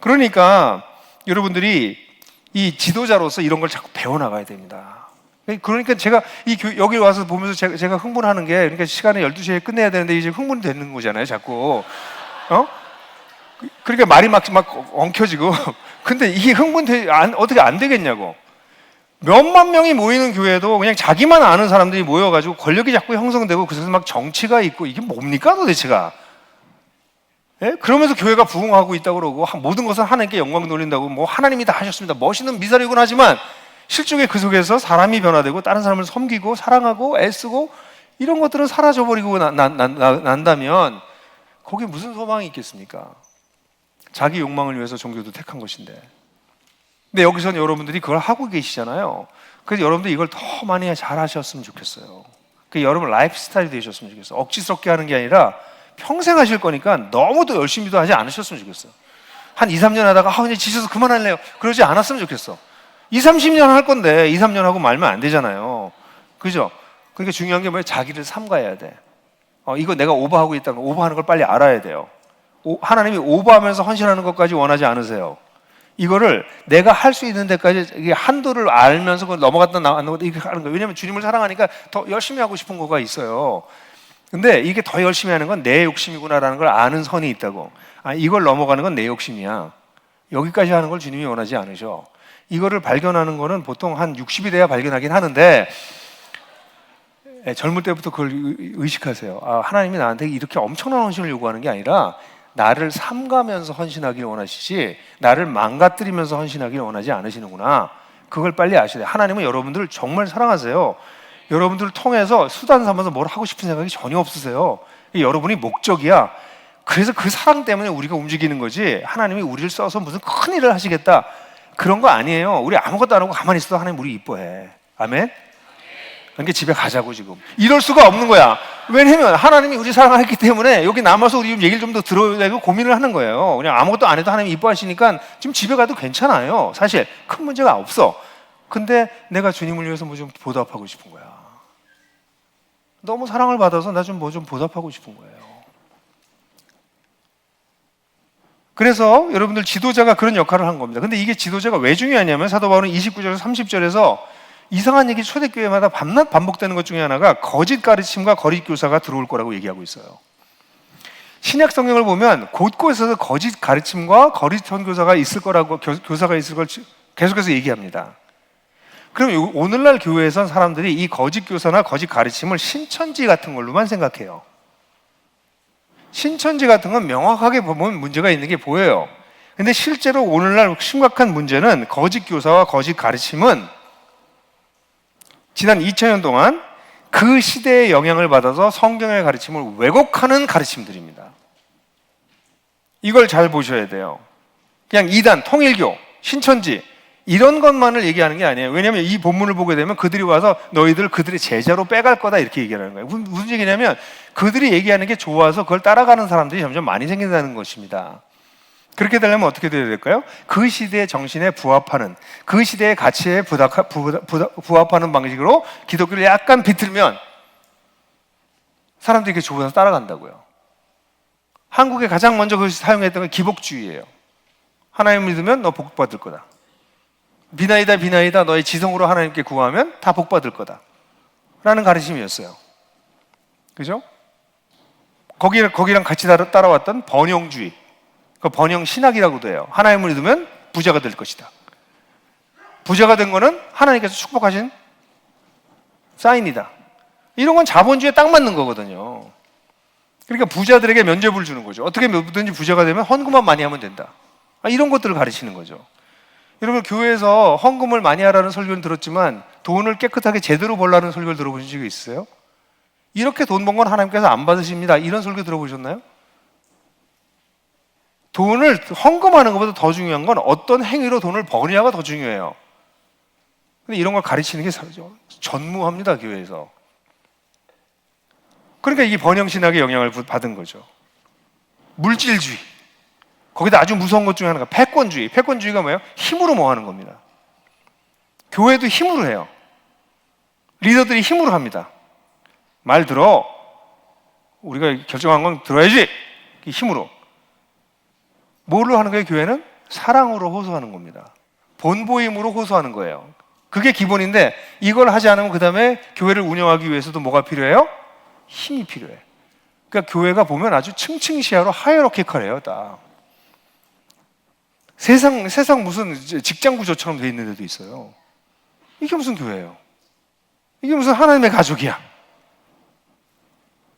그러니까 여러분들이 이 지도자로서 이런 걸 자꾸 배워나가야 됩니다. 그러니까 제가 여기 와서 보면서 제가 흥분하는 게, 그러니까 시간에 12시에 끝내야 되는데 이제 흥분이 되는 거잖아요, 자꾸. 그러니까 말이 막 엉켜지고. 근데 이게 어떻게 안 되겠냐고. 몇만 명이 모이는 교회도 그냥 자기만 아는 사람들이 모여가지고 권력이 자꾸 형성되고 그래서 막 정치가 있고 이게 뭡니까 도대체가. 예? 그러면서 교회가 부흥하고 있다고 그러고 모든 것은 하나님께 영광 돌린다고 뭐 하나님이 다 하셨습니다. 멋있는 미사리군 하지만 실족의 그 속에서 사람이 변화되고 다른 사람을 섬기고 사랑하고 애쓰고 이런 것들은 사라져버리고 난다면 거기에 무슨 소망이 있겠습니까? 자기 욕망을 위해서 종교도 택한 것인데. 근데 여기서는 여러분들이 그걸 하고 계시잖아요. 그래서 여러분들 이걸 더 많이 잘 하셨으면 좋겠어요. 그 여러분 라이프 스타일이 되셨으면 좋겠어요. 억지스럽게 하는 게 아니라 평생 하실 거니까 너무도 열심히도 하지 않으셨으면 좋겠어요. 한 2, 3년 하다가 이제 지쳐서 그만할래요. 그러지 않았으면 좋겠어. 2, 30년 할 건데 2, 3년 하고 말면 안 되잖아요. 그죠? 그러니까 중요한 게 뭐예요? 자기를 삼가야 돼. 이거 내가 오버하고 있다는 거, 오버하는 걸 빨리 알아야 돼요. 하나님이 오버하면서 헌신하는 것까지 원하지 않으세요. 이거를 내가 할 수 있는 데까지 이게 한도를 알면서 그걸 넘어갔다 나왔다 이렇게 하는 거예요. 왜냐하면 주님을 사랑하니까 더 열심히 하고 싶은 거가 있어요. 근데 이게 더 열심히 하는 건 내 욕심이구나라는 걸 아는 선이 있다고. 이걸 넘어가는 건 내 욕심이야. 여기까지 하는 걸 주님이 원하지 않으셔. 이거를 발견하는 거는 보통 한 60이 돼야 발견하긴 하는데 젊을 때부터 그걸 의식하세요. 하나님이 나한테 이렇게 엄청난 헌신을 요구하는 게 아니라 나를 삼가면서 헌신하길 원하시지 나를 망가뜨리면서 헌신하길 원하지 않으시는구나. 그걸 빨리 아셔야 돼요. 하나님은 여러분들을 정말 사랑하세요. 여러분들을 통해서 수단 삼아서 뭘 하고 싶은 생각이 전혀 없으세요. 여러분이 목적이야. 그래서 그 사랑 때문에 우리가 움직이는 거지 하나님이 우리를 써서 무슨 큰 일을 하시겠다 그런 거 아니에요. 우리 아무것도 안 하고 가만히 있어도 하나님 우리 이뻐해. 아멘? 그러니까 집에 가자고 지금. 이럴 수가 없는 거야. 왜냐면 하나님이 우리 사랑했기 때문에 여기 남아서 우리 얘기를 좀 더 들어야 되고 고민을 하는 거예요. 그냥 아무것도 안 해도 하나님이 이뻐하시니까 지금 집에 가도 괜찮아요. 사실 큰 문제가 없어. 근데 내가 주님을 위해서 뭐 좀 보답하고 싶은 거야. 너무 사랑을 받아서 나 좀 뭐 좀 보답하고 싶은 거예요. 그래서 여러분들 지도자가 그런 역할을 한 겁니다. 근데 이게 지도자가 왜 중요하냐면 사도 바울은 29절 30절에서 이상한 얘기 초대교회마다 밤낮 반복되는 것 중에 하나가 거짓 가르침과 거짓 교사가 들어올 거라고 얘기하고 있어요. 신약 성경을 보면 곳곳에서 거짓 가르침과 거짓 선교사가 있을 거라고 교사가 있을 걸 계속해서 얘기합니다. 그럼 오늘날 교회에선 사람들이 이 거짓 교사나 거짓 가르침을 신천지 같은 걸로만 생각해요. 신천지 같은 건 명확하게 보면 문제가 있는 게 보여요. 근데 실제로 오늘날 심각한 문제는 거짓 교사와 거짓 가르침은 지난 2000년 동안 그 시대의 영향을 받아서 성경의 가르침을 왜곡하는 가르침들입니다. 이걸 잘 보셔야 돼요. 그냥 이단, 통일교, 신천지 이런 것만을 얘기하는 게 아니에요. 왜냐하면 이 본문을 보게 되면 그들이 와서 너희들 그들의 제자로 빼갈 거다 이렇게 얘기하는 거예요. 무슨 얘기냐면 그들이 얘기하는 게 좋아서 그걸 따라가는 사람들이 점점 많이 생긴다는 것입니다. 그렇게 되려면 어떻게 돼야 될까요? 그 시대의 정신에 부합하는, 그 시대의 가치에 부합하는 방식으로 기독교를 약간 비틀면 사람들이 그게 좋아서 따라간다고요. 한국에 가장 먼저 그것이 사용했던 건 기복주의예요. 하나님 믿으면 너 복 받을 거다. 비나이다 비나이다 너의 지성으로 하나님께 구하면 다 복 받을 거다 라는 가르침이었어요. 그죠? 거기랑 같이 따라왔던 번영주의, 그 번영 신학이라고도 해요. 하나님을 믿으면 부자가 될 것이다. 부자가 된 거는 하나님께서 축복하신 사인이다. 이런 건 자본주의에 딱 맞는 거거든요. 그러니까 부자들에게 면죄부를 주는 거죠. 어떻게 뭐든지 부자가 되면 헌금만 많이 하면 된다. 이런 것들을 가르치는 거죠. 여러분 교회에서 헌금을 많이 하라는 설교는 들었지만 돈을 깨끗하게 제대로 벌라는 설교를 들어보신 적이 있어요? 이렇게 돈 번 건 하나님께서 안 받으십니다. 이런 설교 들어보셨나요? 돈을 헌금하는 것보다 더 중요한 건 어떤 행위로 돈을 버느냐가 더 중요해요. 근데 이런 걸 가르치는 게 전무합니다, 교회에서. 그러니까 이게 번영신학의 영향을 받은 거죠. 물질주의. 거기다 아주 무서운 것 중에 하나가 패권주의. 패권주의가 뭐예요? 힘으로 뭐 하는 겁니다. 교회도 힘으로 해요. 리더들이 힘으로 합니다. 말 들어. 우리가 결정한 건 들어야지. 힘으로. 뭘로 하는 거예요, 교회는? 사랑으로 호소하는 겁니다. 본보임으로 호소하는 거예요. 그게 기본인데 이걸 하지 않으면 그 다음에 교회를 운영하기 위해서도 뭐가 필요해요? 힘이 필요해. 그러니까 교회가 보면 아주 층층시야로 하이어로키컬해요, 딱. 세상 무슨 직장 구조처럼 돼 있는 데도 있어요. 이게 무슨 교회예요? 이게 무슨 하나님의 가족이야?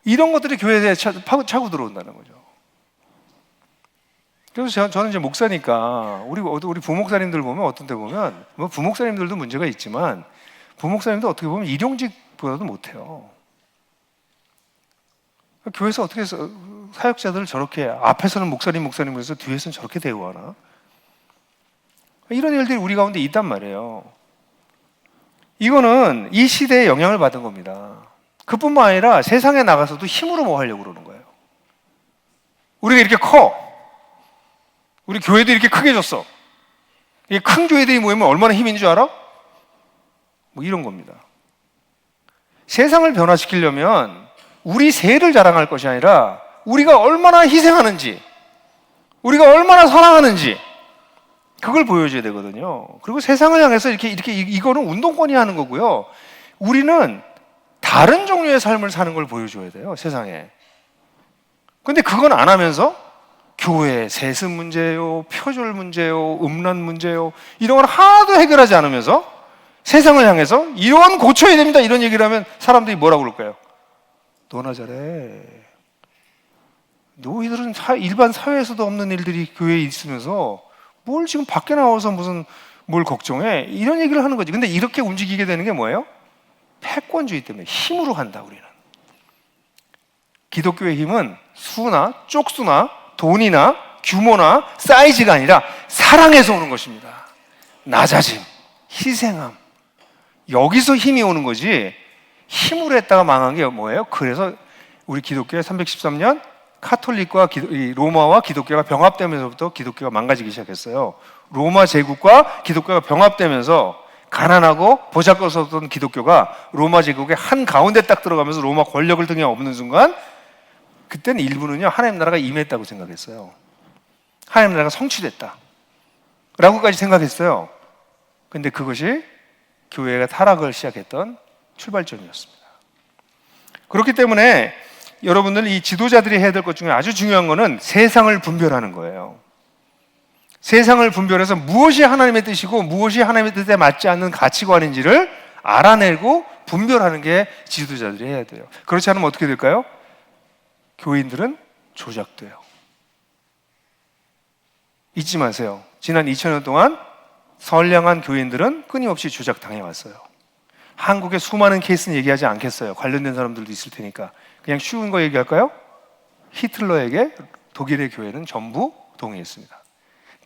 이런 것들이 교회에 차고 들어온다는 거죠. 그래서 저는 이제 목사니까 우리 부목사님들 보면 어떤 데 보면 뭐 부목사님들도 문제가 있지만 부목사님도 어떻게 보면 일용직보다도 못해요. 교회에서 어떻게 사역자들을 저렇게 앞에서는 목사님 그래서 뒤에서는 저렇게 대우하나? 이런 일들이 우리 가운데 있단 말이에요. 이거는 이 시대에 영향을 받은 겁니다. 그뿐만 아니라 세상에 나가서도 힘으로 뭐 하려고 그러는 거예요. 우리가 이렇게 커. 우리 교회도 이렇게 크게 졌어. 이 큰 교회들이 모이면 얼마나 힘인 줄 알아? 뭐 이런 겁니다. 세상을 변화시키려면 우리 세를 자랑할 것이 아니라 우리가 얼마나 희생하는지, 우리가 얼마나 사랑하는지 그걸 보여줘야 되거든요. 그리고 세상을 향해서 이거는 운동권이 하는 거고요. 우리는 다른 종류의 삶을 사는 걸 보여줘야 돼요, 세상에. 근데 그건 안 하면서 교회 세습 문제요, 표절 문제요, 음란 문제요, 이런 걸 하나도 해결하지 않으면서 세상을 향해서 이런 고쳐야 됩니다, 이런 얘기를 하면 사람들이 뭐라고 그럴까요? 너나 잘해. 너희들은 일반 사회에서도 없는 일들이 교회에 있으면서 뭘 지금 밖에 나와서 뭘 걱정해? 이런 얘기를 하는 거지. 근데 이렇게 움직이게 되는 게 뭐예요? 패권주의 때문에 힘으로 간다, 우리는. 기독교의 힘은 수나 쪽수나 돈이나 규모나 사이즈가 아니라 사랑에서 오는 것입니다. 낮아짐, 희생함. 여기서 힘이 오는 거지 힘으로 했다가 망한 게 뭐예요? 그래서 우리 기독교의 313년 카톨릭과 로마와 기독교가 병합되면서부터 기독교가 망가지기 시작했어요. 로마 제국과 기독교가 병합되면서 가난하고 보잘것없던 기독교가 로마 제국의 한 가운데 딱 들어가면서 로마 권력을 등에 업는 순간 그때는 일부는요 하나님 나라가 임했다고 생각했어요. 하나님 나라가 성취됐다 라고까지 생각했어요. 근데 그것이 교회가 타락을 시작했던 출발점이었습니다. 그렇기 때문에 여러분들 이 지도자들이 해야 될 것 중에 아주 중요한 거는 세상을 분별하는 거예요. 세상을 분별해서 무엇이 하나님의 뜻이고 무엇이 하나님의 뜻에 맞지 않는 가치관인지를 알아내고 분별하는 게 지도자들이 해야 돼요. 그렇지 않으면 어떻게 될까요? 교인들은 조작돼요. 잊지 마세요. 지난 2000년 동안 선량한 교인들은 끊임없이 조작당해 왔어요. 한국의 수많은 케이스는 얘기하지 않겠어요. 관련된 사람들도 있을 테니까. 그냥 쉬운 거 얘기할까요? 히틀러에게 독일의 교회는 전부 동의했습니다.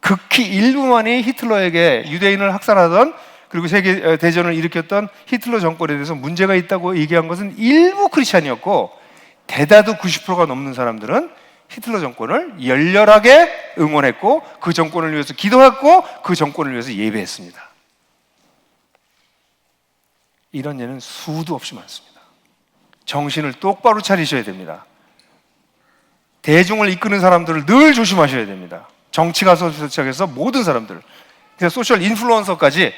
극히 일부만이 히틀러에게 유대인을 학살하던 그리고 세계 대전을 일으켰던 히틀러 정권에 대해서 문제가 있다고 얘기한 것은 일부 크리스찬이었고 대다수 90%가 넘는 사람들은 히틀러 정권을 열렬하게 응원했고 그 정권을 위해서 기도했고 그 정권을 위해서 예배했습니다. 이런 예는 수도 없이 많습니다. 정신을 똑바로 차리셔야 됩니다. 대중을 이끄는 사람들을 늘 조심하셔야 됩니다. 정치 가서부터 시작해서 모든 사람들, 그래서 소셜 인플루언서까지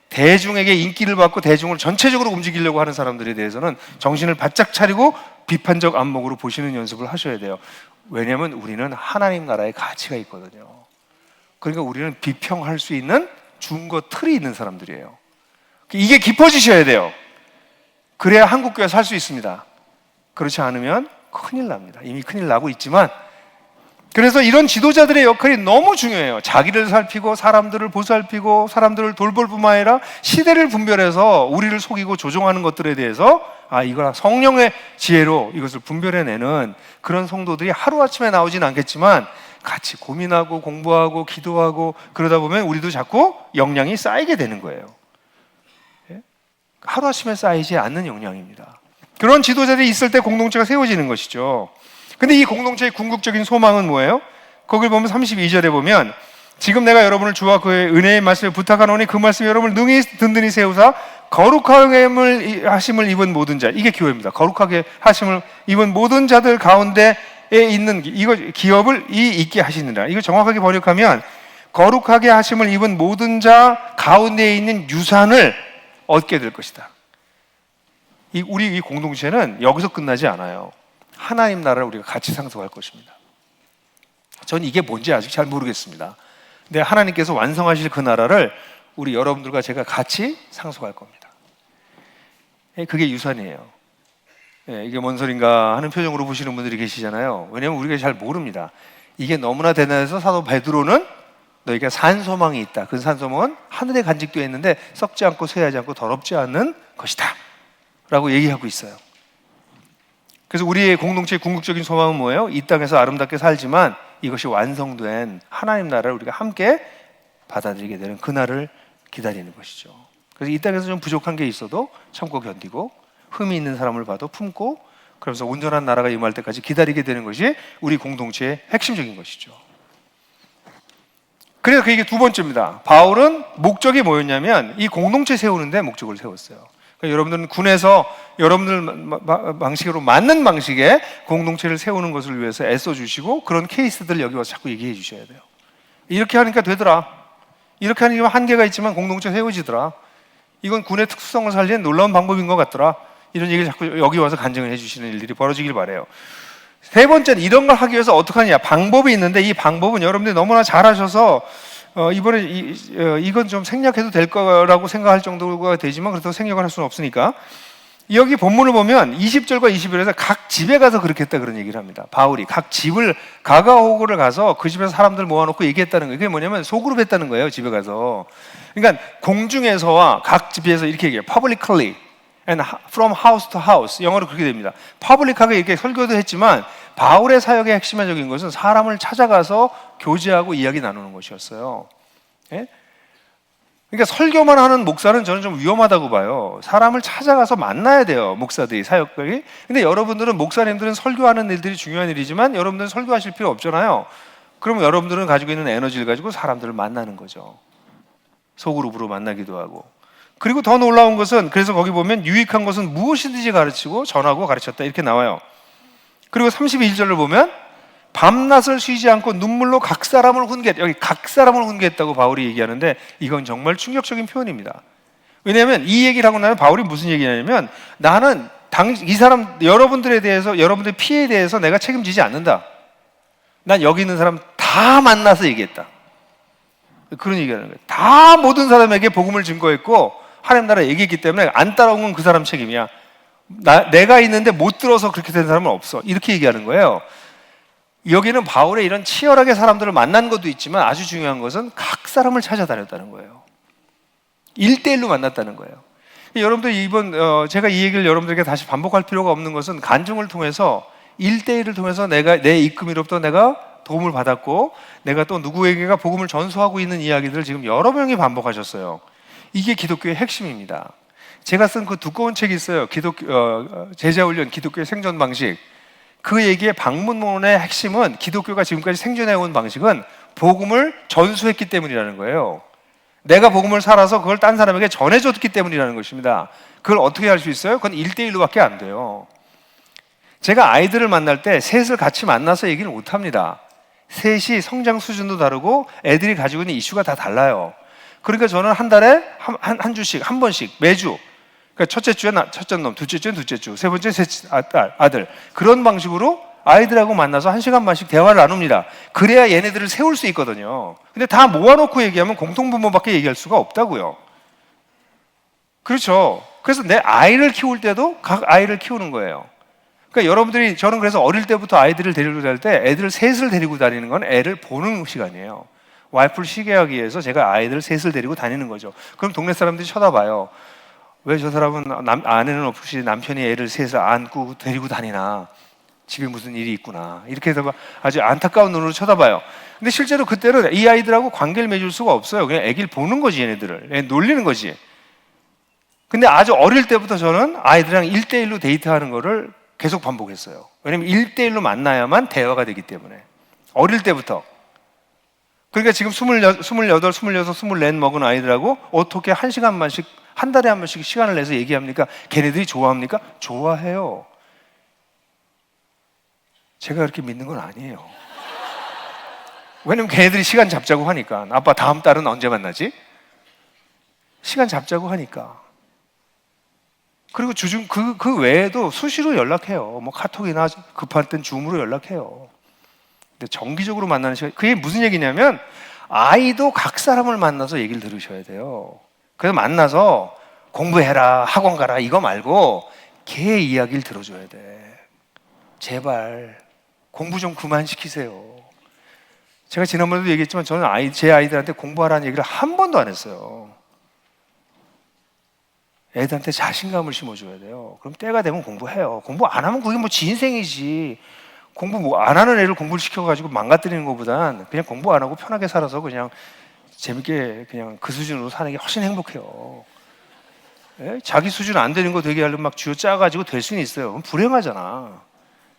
대중에게 인기를 받고 대중을 전체적으로 움직이려고 하는 사람들에 대해서는 정신을 바짝 차리고 비판적 안목으로 보시는 연습을 하셔야 돼요. 왜냐하면 우리는 하나님 나라의 가치가 있거든요. 그러니까 우리는 비평할 수 있는 준거 틀이 있는 사람들이에요. 이게 깊어지셔야 돼요. 그래야 한국교회 살 수 있습니다. 그렇지 않으면 큰일 납니다. 이미 큰일 나고 있지만 그래서 이런 지도자들의 역할이 너무 중요해요. 자기를 살피고 사람들을 보살피고 사람들을 돌볼 뿐만 아니라 시대를 분별해서 우리를 속이고 조종하는 것들에 대해서 이거 성령의 지혜로 이것을 분별해내는 그런 성도들이 하루아침에 나오진 않겠지만 같이 고민하고 공부하고 기도하고 그러다 보면 우리도 자꾸 역량이 쌓이게 되는 거예요. 하루아침에 쌓이지 않는 역량입니다. 그런 지도자들이 있을 때 공동체가 세워지는 것이죠. 근데 이 공동체의 궁극적인 소망은 뭐예요? 거길 보면 32절에 보면 지금 내가 여러분을 주와 그의 은혜의 말씀에 부탁하노니 그 말씀이 여러분을 능히 든든히 세우사 거룩하게 하심을 입은 모든 자, 이게 교회입니다. 거룩하게 하심을 입은 모든 자들 가운데에 있는 이거 기업을 있게 하시느라. 이거 정확하게 번역하면 거룩하게 하심을 입은 모든 자 가운데에 있는 유산을 얻게 될 것이다. 우리 이 공동체는 여기서 끝나지 않아요. 하나님 나라를 우리가 같이 상속할 것입니다. 전 이게 뭔지 아직 잘 모르겠습니다. 근데 하나님께서 완성하실 그 나라를 우리 여러분들과 제가 같이 상속할 겁니다. 그게 유산이에요. 이게 뭔 소린가 하는 표정으로 보시는 분들이 계시잖아요. 왜냐하면 우리가 잘 모릅니다. 이게 너무나 대단해서 사도 베드로는 너희가 산 소망이 있다. 그 산 소망은 하늘에 간직되어 있는데 썩지 않고 쇠하지 않고 더럽지 않는 것이다 라고 얘기하고 있어요. 그래서 우리의 공동체의 궁극적인 소망은 뭐예요? 이 땅에서 아름답게 살지만 이것이 완성된 하나님 나라를 우리가 함께 받아들이게 되는 그날을 기다리는 것이죠. 그래서 이 땅에서 좀 부족한 게 있어도 참고 견디고 흠이 있는 사람을 봐도 품고 그러면서 온전한 나라가 임할 때까지 기다리게 되는 것이 우리 공동체의 핵심적인 것이죠. 그래서 이게 두 번째입니다. 바울은 목적이 뭐였냐면 이 공동체 세우는데 목적을 세웠어요. 그러니까 여러분들은 군에서 여러분들 방식으로 맞는 방식의 공동체를 세우는 것을 위해서 애써주시고 그런 케이스들을 여기 와서 자꾸 얘기해 주셔야 돼요. 이렇게 하니까 되더라. 이렇게 하니까 한계가 있지만 공동체 세워지더라. 이건 군의 특수성을 살리는 놀라운 방법인 것 같더라. 이런 얘기를 자꾸 여기 와서 간증을 해주시는 일들이 벌어지길 바라요. 세 번째는 이런 걸 하기 위해서 어떻게 하냐. 방법이 있는데 이 방법은 여러분들이 너무나 잘하셔서 이번에 이건 좀 생략해도 될 거라고 생각할 정도가 되지만 그렇다고 생략을 할 수는 없으니까 여기 본문을 보면 20절과 21절에서 각 집에 가서 그렇게 했다 그런 얘기를 합니다. 바울이 각 집을 가가호고를 가서 그 집에서 사람들 모아놓고 얘기했다는 거예요. 그게 뭐냐면 소그룹 했다는 거예요. 집에 가서. 그러니까 공중에서와 각 집에서 이렇게 얘기해요. Publicly and from house to house. 영어로 그렇게 됩니다. 퍼블릭하게 이렇게 설교도 했지만 바울의 사역의 핵심적인 것은 사람을 찾아가서 교제하고 이야기 나누는 것이었어요. 예? 그러니까 설교만 하는 목사는 저는 좀 위험하다고 봐요. 사람을 찾아가서 만나야 돼요. 목사들이, 사역들이. 근데 여러분들은, 목사님들은 설교하는 일들이 중요한 일이지만 여러분들은 설교하실 필요 없잖아요. 그러면 여러분들은 가지고 있는 에너지를 가지고 사람들을 만나는 거죠. 소그룹으로 만나기도 하고. 그리고 더 놀라운 것은, 그래서 거기 보면 유익한 것은 무엇이든지 가르치고 전하고 가르쳤다 이렇게 나와요. 그리고 31절을 보면 밤낮을 쉬지 않고 눈물로 각 사람을 훈계했다. 여기 각 사람을 훈계했다고 바울이 얘기하는데 이건 정말 충격적인 표현입니다. 왜냐하면 이 얘기를 하고 나면 바울이 무슨 얘기냐면 나는 이 사람, 여러분들에 대해서, 여러분들의 피해에 대해서 내가 책임지지 않는다. 난 여기 있는 사람 다 만나서 얘기했다. 그런 얘기하는 거예요. 다 모든 사람에게 복음을 증거했고 하나님 나라 얘기했기 때문에 안 따라온 건 그 사람 책임이야. 내가 있는데 못 들어서 그렇게 된 사람은 없어. 이렇게 얘기하는 거예요. 여기는 바울의 이런 치열하게 사람들을 만난 것도 있지만 아주 중요한 것은 각 사람을 찾아다녔다는 거예요. 1대1로 만났다는 거예요. 여러분들 이번 제가 이 얘기를 여러분들에게 다시 반복할 필요가 없는 것은 간증을 통해서 1대1을 통해서 내가 내 입금이로부터 내가 도움을 받았고 내가 또 누구에게가 복음을 전수하고 있는 이야기들을 지금 여러 명이 반복하셨어요. 이게 기독교의 핵심입니다. 제가 쓴 그 두꺼운 책이 있어요. 제자훈련 기독교의 생존 방식. 그 얘기의 방문론의 핵심은 기독교가 지금까지 생존해온 방식은 복음을 전수했기 때문이라는 거예요. 내가 복음을 살아서 그걸 딴 사람에게 전해줬기 때문이라는 것입니다. 그걸 어떻게 할 수 있어요? 그건 1대1로밖에 안 돼요. 제가 아이들을 만날 때 셋을 같이 만나서 얘기를 못합니다. 셋이 성장 수준도 다르고 애들이 가지고 있는 이슈가 다 달라요. 그러니까 저는 한 달에 한 주씩, 한 번씩, 매주, 그러니까 첫째 주에 첫째 놈, 둘째 주에 둘째 주, 세 번째 아들, 그런 방식으로 아이들하고 만나서 1시간 반씩 대화를 나눕니다. 그래야 얘네들을 세울 수 있거든요. 근데 다 모아놓고 얘기하면 공통분모밖에 얘기할 수가 없다고요. 그렇죠. 그래서 내 아이를 키울 때도 각 아이를 키우는 거예요. 그러니까 여러분들이, 저는 그래서 어릴 때부터 아이들을 데리고 다닐 때 애들 셋을 데리고 다니는 건 애를 보는 시간이에요. 와이프를 쉬게 하기 위해서 제가 아이들 셋을 데리고 다니는 거죠. 그럼 동네 사람들이 쳐다봐요. 왜 저 사람은 아내는 없이 남편이 애를 셋을 안고 데리고 다니나, 집에 무슨 일이 있구나, 이렇게 해서 아주 안타까운 눈으로 쳐다봐요. 근데 실제로 그때는 이 아이들하고 관계를 맺을 수가 없어요. 그냥 애기를 보는 거지, 얘네들을 놀리는 거지. 근데 아주 어릴 때부터 저는 아이들이랑 1대1로 데이트하는 거를 계속 반복했어요. 왜냐면 1대1로 만나야만 대화가 되기 때문에. 어릴 때부터. 그러니까 지금 28, 26, 24 먹은 아이들하고 어떻게 1시간 반씩, 한 달에 한 번씩 시간을 내서 얘기합니까? 걔네들이 좋아합니까? 좋아해요. 제가 그렇게 믿는 건 아니에요. 왜냐면 걔네들이 시간 잡자고 하니까. 아빠 다음 달은 언제 만나지? 시간 잡자고 하니까. 그리고 그 외에도 수시로 연락해요. 뭐 카톡이나 급할 땐 줌으로 연락해요. 근데 정기적으로 만나는 시간, 그게 무슨 얘기냐면 아이도 각 사람을 만나서 얘기를 들으셔야 돼요. 그래서 만나서 공부해라, 학원 가라 이거 말고 걔 이야기를 들어줘야 돼. 제발 공부 좀 그만 시키세요. 제가 지난번에도 얘기했지만 저는 제 아이들한테 공부하라는 얘기를 한 번도 안 했어요. 애들한테 자신감을 심어줘야 돼요. 그럼 때가 되면 공부해요. 공부 안 하면 그게 뭐 지 인생이지. 공부 뭐 안 하는 애를 공부를 시켜가지고 망가뜨리는 것보단 그냥 공부 안 하고 편하게 살아서 그냥 재밌게 그냥 그 수준으로 사는 게 훨씬 행복해요. 예? 자기 수준 안 되는 거 되게 하려면 막 쥐어짜가지고 될 수는 있어요. 그럼 불행하잖아.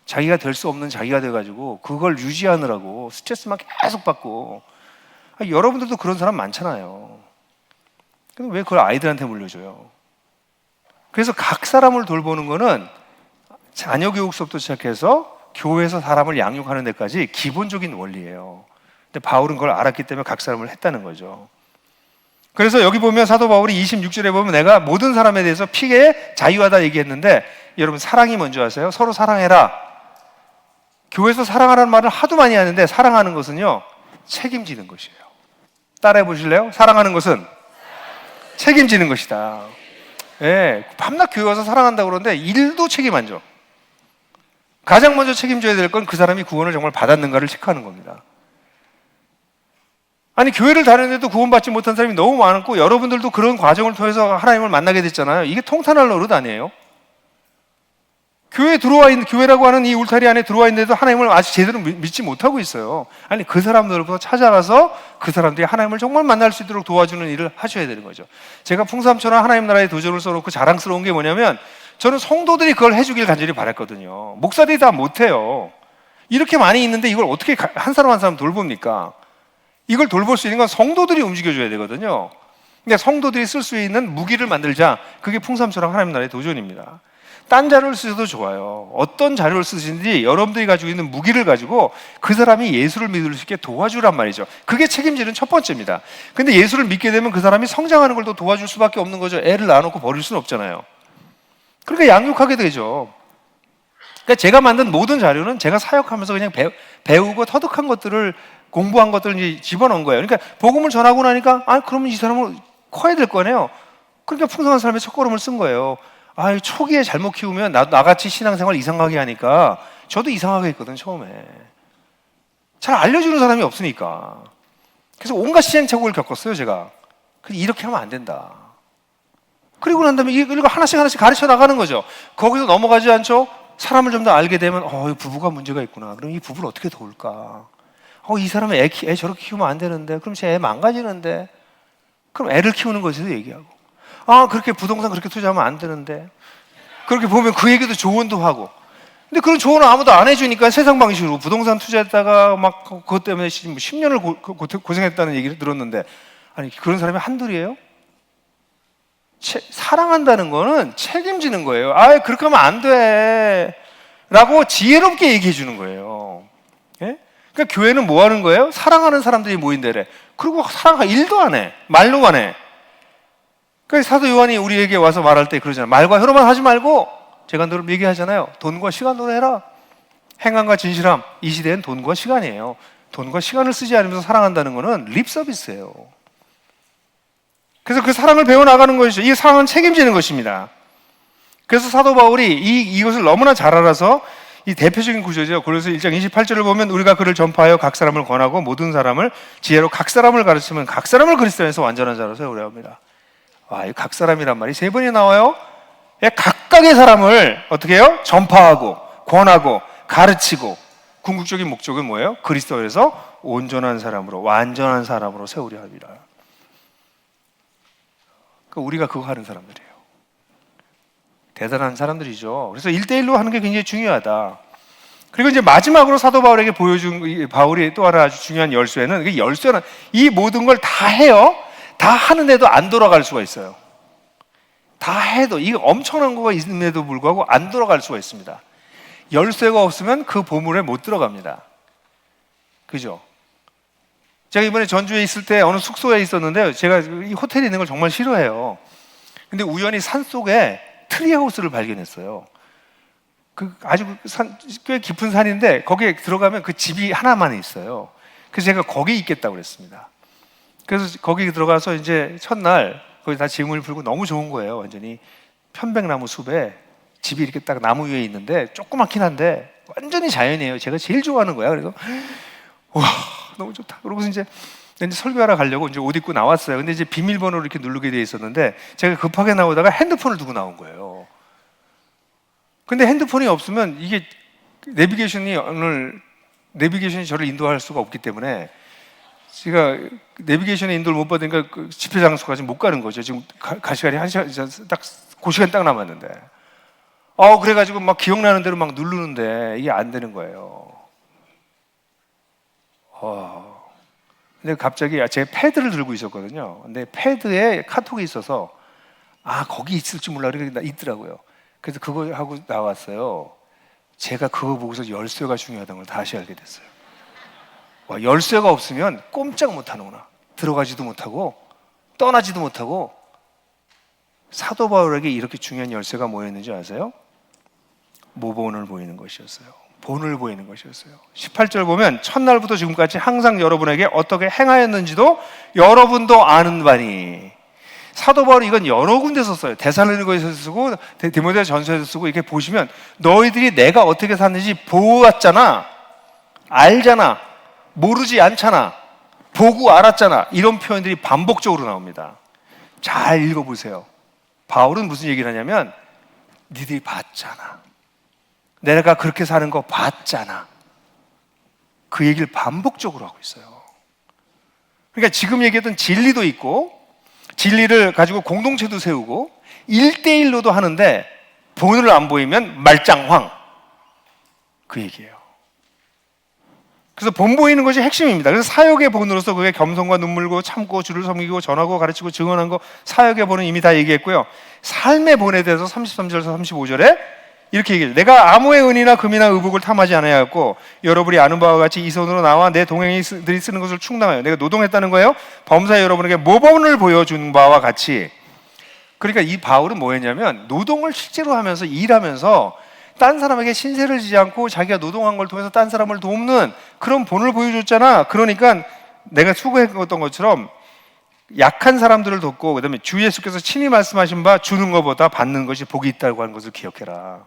자기가 될 수 없는 자기가 돼가지고 그걸 유지하느라고 스트레스만 계속 받고. 여러분들도 그런 사람 많잖아요. 근데 왜 그걸 아이들한테 물려줘요? 그래서 각 사람을 돌보는 거는 자녀 교육서부터 시작해서 교회에서 사람을 양육하는 데까지 기본적인 원리예요. 근데 바울은 그걸 알았기 때문에 각 사람을 했다는 거죠. 그래서 여기 보면 사도 바울이 26절에 보면 내가 모든 사람에 대해서 픽에 자유하다 얘기했는데 여러분 사랑이 뭔지 아세요? 서로 사랑해라. 교회에서 사랑하라는 말을 하도 많이 하는데 사랑하는 것은요 책임지는 것이에요. 따라해 보실래요? 사랑하는 것은 책임지는 것이다. 예, 밤낮 교회 와서 사랑한다고 그러는데 일도 책임 안 져. 가장 먼저 책임져야 될 건 그 사람이 구원을 정말 받았는가를 체크하는 겁니다. 아니 교회를 다니는데도 구원받지 못한 사람이 너무 많고 여러분들도 그런 과정을 통해서 하나님을 만나게 됐잖아요. 이게 통탄할 노릇 아니에요? 교회에 들어와 있는, 교회라고 하는 이 울타리 안에 들어와 있는데도 하나님을 아직 제대로 믿지 못하고 있어요. 아니 그 사람들부터 찾아가서 그 사람들이 하나님을 정말 만날 수 있도록 도와주는 일을 하셔야 되는 거죠. 제가 풍삼천하 하나님 나라의 도전을 써놓고 자랑스러운 게 뭐냐면 저는 성도들이 그걸 해주길 간절히 바랐거든요. 목사들이 다 못해요. 이렇게 많이 있는데 이걸 어떻게 한 사람 한 사람 돌봅니까? 이걸 돌볼 수 있는 건 성도들이 움직여줘야 되거든요. 그러니까 성도들이 쓸 수 있는 무기를 만들자. 그게 풍삼천하 하나님 나라의 도전입니다. 딴 자료를 쓰셔도 좋아요. 어떤 자료를 쓰시는지 여러분들이 가지고 있는 무기를 가지고 그 사람이 예수를 믿을 수 있게 도와주란 말이죠. 그게 책임지는 첫 번째입니다. 근데 예수를 믿게 되면 그 사람이 성장하는 걸 더 도와줄 수밖에 없는 거죠. 애를 낳아놓고 버릴 수는 없잖아요. 그러니까 양육하게 되죠. 그러니까 제가 만든 모든 자료는 제가 사역하면서 그냥 배우고 터득한 것들을 공부한 것들을 이제 집어넣은 거예요. 그러니까 복음을 전하고 나니까 그러면 이 사람은 커야 될 거네요. 그러니까 풍성한 삶의 첫걸음을 쓴 거예요. 초기에 잘못 키우면 나같이 신앙생활 이상하게 하니까 저도 이상하게 했거든 처음에. 잘 알려주는 사람이 없으니까. 그래서 온갖 시행착오를 겪었어요 제가. 그래서 이렇게 하면 안 된다. 그리고 난 다음에 이거 하나씩 가르쳐 나가는 거죠. 거기서 넘어가지 않죠? 사람을 좀 더 알게 되면 이 부부가 문제가 있구나. 그럼 이 부부를 어떻게 도울까? 이 사람은 애 저렇게 키우면 안 되는데 그럼 제 애 망가지는데 그럼 애를 키우는 것에서 얘기하고 그렇게 부동산 그렇게 투자하면 안 되는데 그렇게 보면 그 얘기도 조언도 하고 근데 그런 조언을 아무도 안 해주니까 세상 방식으로 부동산 투자했다가 막 그것 때문에 10년을 고생했다는 얘기를 들었는데 아니 그런 사람이 한둘이에요? 사랑한다는 거는 책임지는 거예요. 그렇게 하면 안 돼 라고 지혜롭게 얘기해 주는 거예요. 예? 그러니까 교회는 뭐 하는 거예요? 사랑하는 사람들이 모인대래. 그리고 일도 안 해. 말로 안 해. 그래서 사도 요한이 우리에게 와서 말할 때 그러잖아요. 말과 혀로만 하지 말고 제가 늘 얘기하잖아요. 돈과 시간으로 해라. 행함과 진실함. 이 시대엔 돈과 시간이에요. 돈과 시간을 쓰지 않으면서 사랑한다는 거는 립 서비스예요. 그래서 그 사랑을 배워나가는 것이죠. 이 사랑은 책임지는 것입니다. 그래서 사도 바울이 이것을 너무나 잘 알아서 이 대표적인 구조죠. 그래서 1장 28절을 보면 우리가 그를 전파하여 각 사람을 권하고 모든 사람을 지혜로 각 사람을 가르치면 각 사람을 그리스도 안에서 완전한 자로 세우려 합니다. 이 각 사람이란 말이 3번이 나와요. 각각의 사람을 어떻게 해요? 전파하고 권하고 가르치고 궁극적인 목적은 뭐예요? 그리스도 안에서 온전한 사람으로 완전한 사람으로 세우려 합니다. 우리가 그거 하는 사람들이에요. 대단한 사람들이죠. 그래서 1대1로 하는 게 굉장히 중요하다. 그리고 이제 마지막으로 사도 바울에게 보여준 바울이 또 하나 아주 중요한 열쇠는 열쇠는 이 모든 걸 다 해요. 다 하는데도 안 돌아갈 수가 있어요. 다 해도 이게 엄청난 거가 있음에도 불구하고 안 돌아갈 수가 있습니다. 열쇠가 없으면 그 보물에 못 들어갑니다. 그죠? 제가 이번에 전주에 있을 때 어느 숙소에 있었는데 제가 이 호텔에 있는 걸 정말 싫어해요. 근데 우연히 산속에 트리하우스를 발견했어요. 아주 꽤 깊은 산인데 거기에 들어가면 그 집이 하나만 있어요. 그래서 제가 거기 있겠다고 그랬습니다. 그래서 거기 들어가서 이제 첫날 거기 다 짐을 풀고 너무 좋은 거예요. 완전히 편백나무 숲에 집이 이렇게 딱 나무 위에 있는데 조그맣긴 한데 완전히 자연이에요. 제가 제일 좋아하는 거야. 그래서 와 너무 좋다. 그러고서 이제 설교하러 가려고 이제 옷 입고 나왔어요. 근데 이제 비밀번호를 이렇게 누르게 돼 있었는데 제가 급하게 나오다가 핸드폰을 두고 나온 거예요. 근데 핸드폰이 없으면 이게 내비게이션이 저를 인도할 수가 없기 때문에 제가 내비게이션의 인도를 못 받으니까 그 집회 장소까지 못 가는 거죠. 지금 갈 시간이 한 시간 그 시간 딱 남았는데. 그래가지고 막 기억나는 대로 막 누르는데 이게 안 되는 거예요. 근데 갑자기 제 패드를 들고 있었거든요. 근데 패드에 카톡이 있어서 거기 있을 줄 몰라 그러니까 있더라고요. 그래서 그거 하고 나왔어요. 제가 그거 보고서 열쇠가 중요하다는 걸 다시 알게 됐어요. 열쇠가 없으면 꼼짝 못 하는구나. 들어가지도 못하고 떠나지도 못하고. 사도 바울에게 이렇게 중요한 열쇠가 뭐였는지 아세요? 모본을 보이는 것이었어요. 본을 보이는 것이었어요. 18절 보면 첫날부터 지금까지 항상 여러분에게 어떻게 행하였는지도 여러분도 아는 바니. 사도 바울이 이건 여러 군데서 써요. 데살로니가에서 쓰고 디모데 전서에서 쓰고 이렇게 보시면 너희들이 내가 어떻게 샀는지 보았잖아. 알잖아. 모르지 않잖아. 보고 알았잖아. 이런 표현들이 반복적으로 나옵니다. 잘 읽어보세요. 바울은 무슨 얘기를 하냐면 니들이 봤잖아. 내가 그렇게 사는 거 봤잖아. 그 얘기를 반복적으로 하고 있어요. 그러니까 지금 얘기했던 진리도 있고 진리를 가지고 공동체도 세우고 1대1로도 하는데 본을 안 보이면 말짱황. 그 얘기예요. 그래서 본 보이는 것이 핵심입니다. 그래서 사역의 본으로서 그게 겸손과 눈물고 참고 주를 섬기고 전하고 가르치고 증언한 거 사역의 본은 이미 다 얘기했고요. 삶의 본에 대해서 33절에서 35절에 이렇게 얘기해요. 내가 아무의 은이나 금이나 의복을 탐하지 않아야했고 여러분이 아는 바와 같이 이 손으로 나와 내 동행이들이 쓰는 것을 충당하여 내가 노동했다는 거예요. 범사에 여러분에게 모범을 보여주는 바와 같이. 그러니까 이 바울은 뭐였냐면 노동을 실제로 하면서 일하면서 딴 사람에게 신세를 지지 않고 자기가 노동한 걸 통해서 딴 사람을 돕는 그런 본을 보여줬잖아. 그러니까 내가 수고했던 것처럼 약한 사람들을 돕고 그다음에 주 예수께서 친히 말씀하신 바 주는 것보다 받는 것이 복이 있다고 하는 것을 기억해라.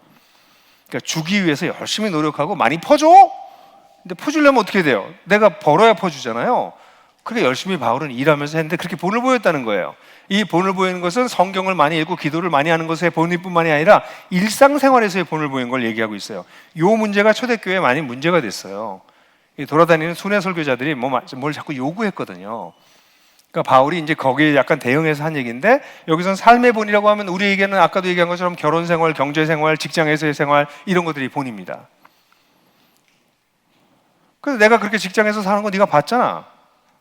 그러니까 주기 위해서 열심히 노력하고 많이 퍼줘? 근데 퍼주려면 어떻게 돼요? 내가 벌어야 퍼주잖아요. 그렇게 열심히 바울은 일하면서 했는데 그렇게 본을 보였다는 거예요. 이 본을 보이는 것은 성경을 많이 읽고 기도를 많이 하는 것의 본일뿐만이 아니라 일상생활에서의 본을 보이는 걸 얘기하고 있어요. 이 문제가 초대교회에 많이 문제가 됐어요. 돌아다니는 순회 설교자들이 뭘 자꾸 요구했거든요. 그러니까 바울이 이제 거기에 약간 대응해서 한 얘기인데 여기서는 삶의 본이라고 하면 우리에게는 아까도 얘기한 것처럼 결혼생활, 경제생활, 직장에서의 생활 이런 것들이 본입니다. 그래서 내가 그렇게 직장에서 사는 거 네가 봤잖아.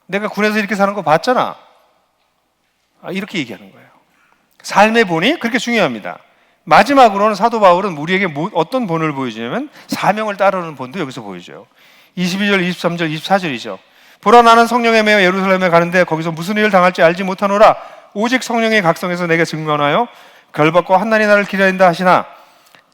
내가 군에서 이렇게 사는 거 봤잖아. 이렇게 얘기하는 거예요. 삶의 본이 그렇게 중요합니다. 마지막으로는 사도 바울은 우리에게 어떤 본을 보여주냐면 사명을 따르는 본도 여기서 보여줘요. 22절, 23절, 24절이죠. 보라 나는 성령에 매여 예루살렘에 가는데 거기서 무슨 일을 당할지 알지 못하노라. 오직 성령의 각성에서 내게 증명하여 결박과 환난이 나를 기다린다 하시나.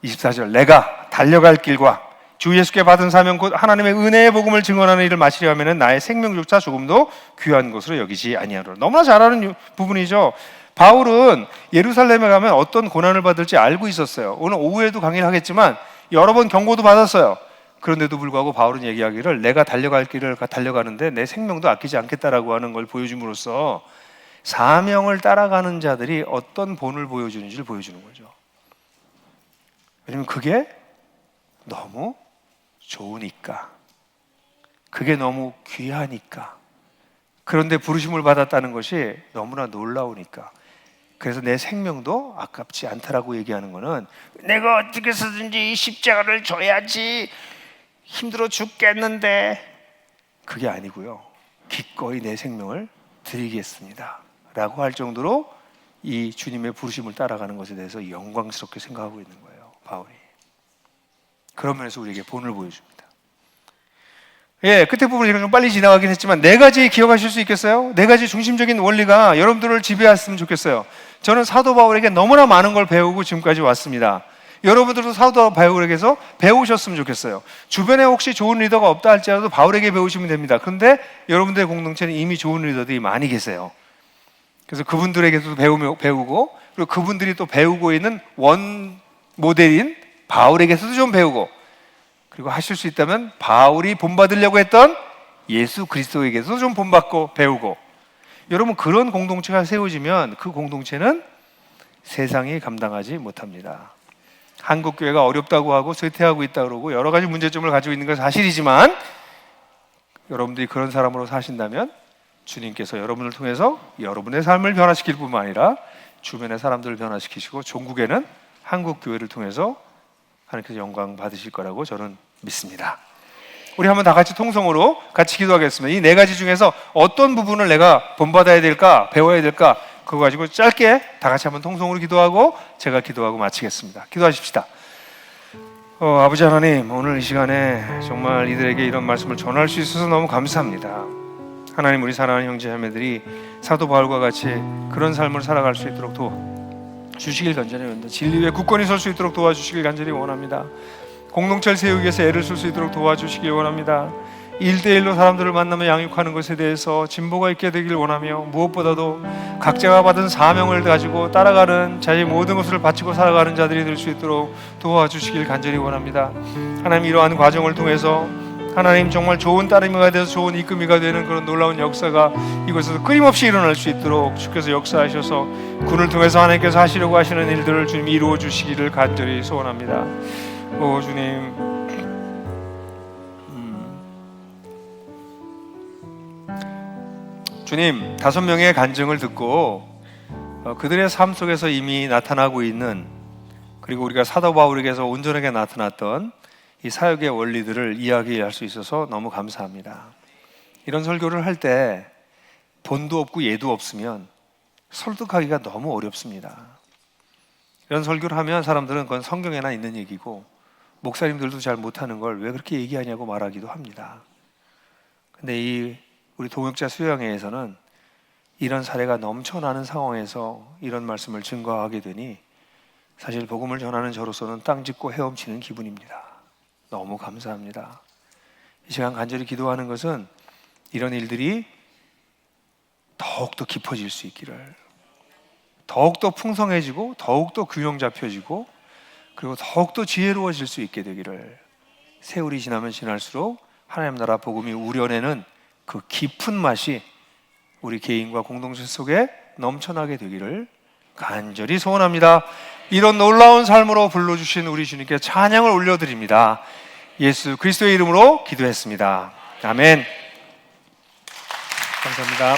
24절 내가 달려갈 길과 주 예수께 받은 사명 곧 하나님의 은혜의 복음을 증언하는 일을 마치려 하면은 나의 생명조차 조금도 귀한 것으로 여기지 아니하노라. 너무나 잘 아는 부분이죠. 바울은 예루살렘에 가면 어떤 고난을 받을지 알고 있었어요. 오늘 오후에도 강의를 하겠지만 여러 번 경고도 받았어요. 그런데도 불구하고 바울은 얘기하기를 내가 달려갈 길을 달려가는데 내 생명도 아끼지 않겠다라고 하는 걸 보여줌으로써 사명을 따라가는 자들이 어떤 본을 보여주는지를 보여주는 거죠. 왜냐면 그게 너무 좋으니까, 그게 너무 귀하니까, 그런데 부르심을 받았다는 것이 너무나 놀라우니까. 그래서 내 생명도 아깝지 않다라고 얘기하는 거는 내가 어떻게 해서든지 십자가를 져야지 힘들어 죽겠는데 그게 아니고요. 기꺼이 내 생명을 드리겠습니다 라고 할 정도로 이 주님의 부르심을 따라가는 것에 대해서 영광스럽게 생각하고 있는 거예요, 바울이. 그런 면에서 우리에게 본을 보여줍니다. 끝에 부분 이건 좀 빨리 지나가긴 했지만 네 가지 기억하실 수 있겠어요? 네 가지 중심적인 원리가 여러분들을 지배했으면 좋겠어요. 저는 사도 바울에게 너무나 많은 걸 배우고 지금까지 왔습니다. 여러분들도 사도 바울에게서 배우셨으면 좋겠어요. 주변에 혹시 좋은 리더가 없다 할지라도 바울에게 배우시면 됩니다. 그런데 여러분들의 공동체는 이미 좋은 리더들이 많이 계세요. 그래서 그분들에게도 배우고, 그리고 그분들이 또 배우고 있는 원 모델인 바울에게서도 좀 배우고, 그리고 하실 수 있다면 바울이 본받으려고 했던 예수 그리스도에게서 좀 본받고 배우고. 여러분, 그런 공동체가 세워지면 그 공동체는 세상이 감당하지 못합니다. 한국 교회가 어렵다고 하고 쇠퇴하고 있다고 그러고 여러 가지 문제점을 가지고 있는 건 사실이지만, 여러분들이 그런 사람으로 사신다면 주님께서 여러분을 통해서 여러분의 삶을 변화시킬 뿐만 아니라 주변의 사람들을 변화시키시고 종국에는 한국 교회를 통해서 하나님께서 영광 받으실 거라고 저는 믿습니다. 우리 한번 다 같이 통성으로 같이 기도하겠습니다. 이 네 가지 중에서 어떤 부분을 내가 본받아야 될까, 배워야 될까, 그거 가지고 짧게 다 같이 한번 통성으로 기도하고 제가 기도하고 마치겠습니다. 기도하십시다. 아버지 하나님, 오늘 이 시간에 정말 이들에게 이런 말씀을 전할 수 있어서 너무 감사합니다. 하나님, 우리 사랑하는 형제 자매들이 사도 바울과 같이 그런 삶을 살아갈 수 있도록 도와주시길 간절히 원합니다. 진리 위에 굳건히 설 수 있도록 도와주시길 간절히 원합니다. 공동체를 세우기 위해서 애를 쓸 수 있도록 도와주시길 원합니다. 1대1로 사람들을 만나며 양육하는 것에 대해서 진보가 있게 되길 원하며, 무엇보다도 각자가 받은 사명을 가지고 따라가는 자기 모든 것을 바치고 살아가는 자들이 될 수 있도록 도와주시길 간절히 원합니다. 하나님, 이러한 과정을 통해서 하나님 정말 좋은 따르미가 되어서 좋은 이끌미가 되는 그런 놀라운 역사가 이곳에서 끊임없이 일어날 수 있도록 주께서 역사하셔서 군을 통해서 하나님께서 하시려고 하시는 일들을 주님 이루어 주시기를 간절히 소원합니다. 오 주님, 주님, 5명의 간증을 듣고 그들의 삶 속에서 이미 나타나고 있는, 그리고 우리가 사도 바울에게서 온전하게 나타났던 이 사역의 원리들을 이야기할 수 있어서 너무 감사합니다. 이런 설교를 할 때 본도 없고 예도 없으면 설득하기가 너무 어렵습니다. 이런 설교를 하면 사람들은 그건 성경에나 있는 얘기고 목사님들도 잘 못하는 걸 왜 그렇게 얘기하냐고 말하기도 합니다. 근데 우리 동역자 수양회에서는 이런 사례가 넘쳐나는 상황에서 이런 말씀을 증거하게 되니 사실 복음을 전하는 저로서는 땅 짚고 헤엄치는 기분입니다. 너무 감사합니다. 이 시간 간절히 기도하는 것은 이런 일들이 더욱더 깊어질 수 있기를, 더욱더 풍성해지고 더욱더 균형 잡혀지고 그리고 더욱더 지혜로워질 수 있게 되기를, 세월이 지나면 지날수록 하나님 나라 복음이 우려내는 그 깊은 맛이 우리 개인과 공동체 속에 넘쳐나게 되기를 간절히 소원합니다. 이런 놀라운 삶으로 불러주신 우리 주님께 찬양을 올려드립니다. 예수 그리스도의 이름으로 기도했습니다. 아멘. 감사합니다.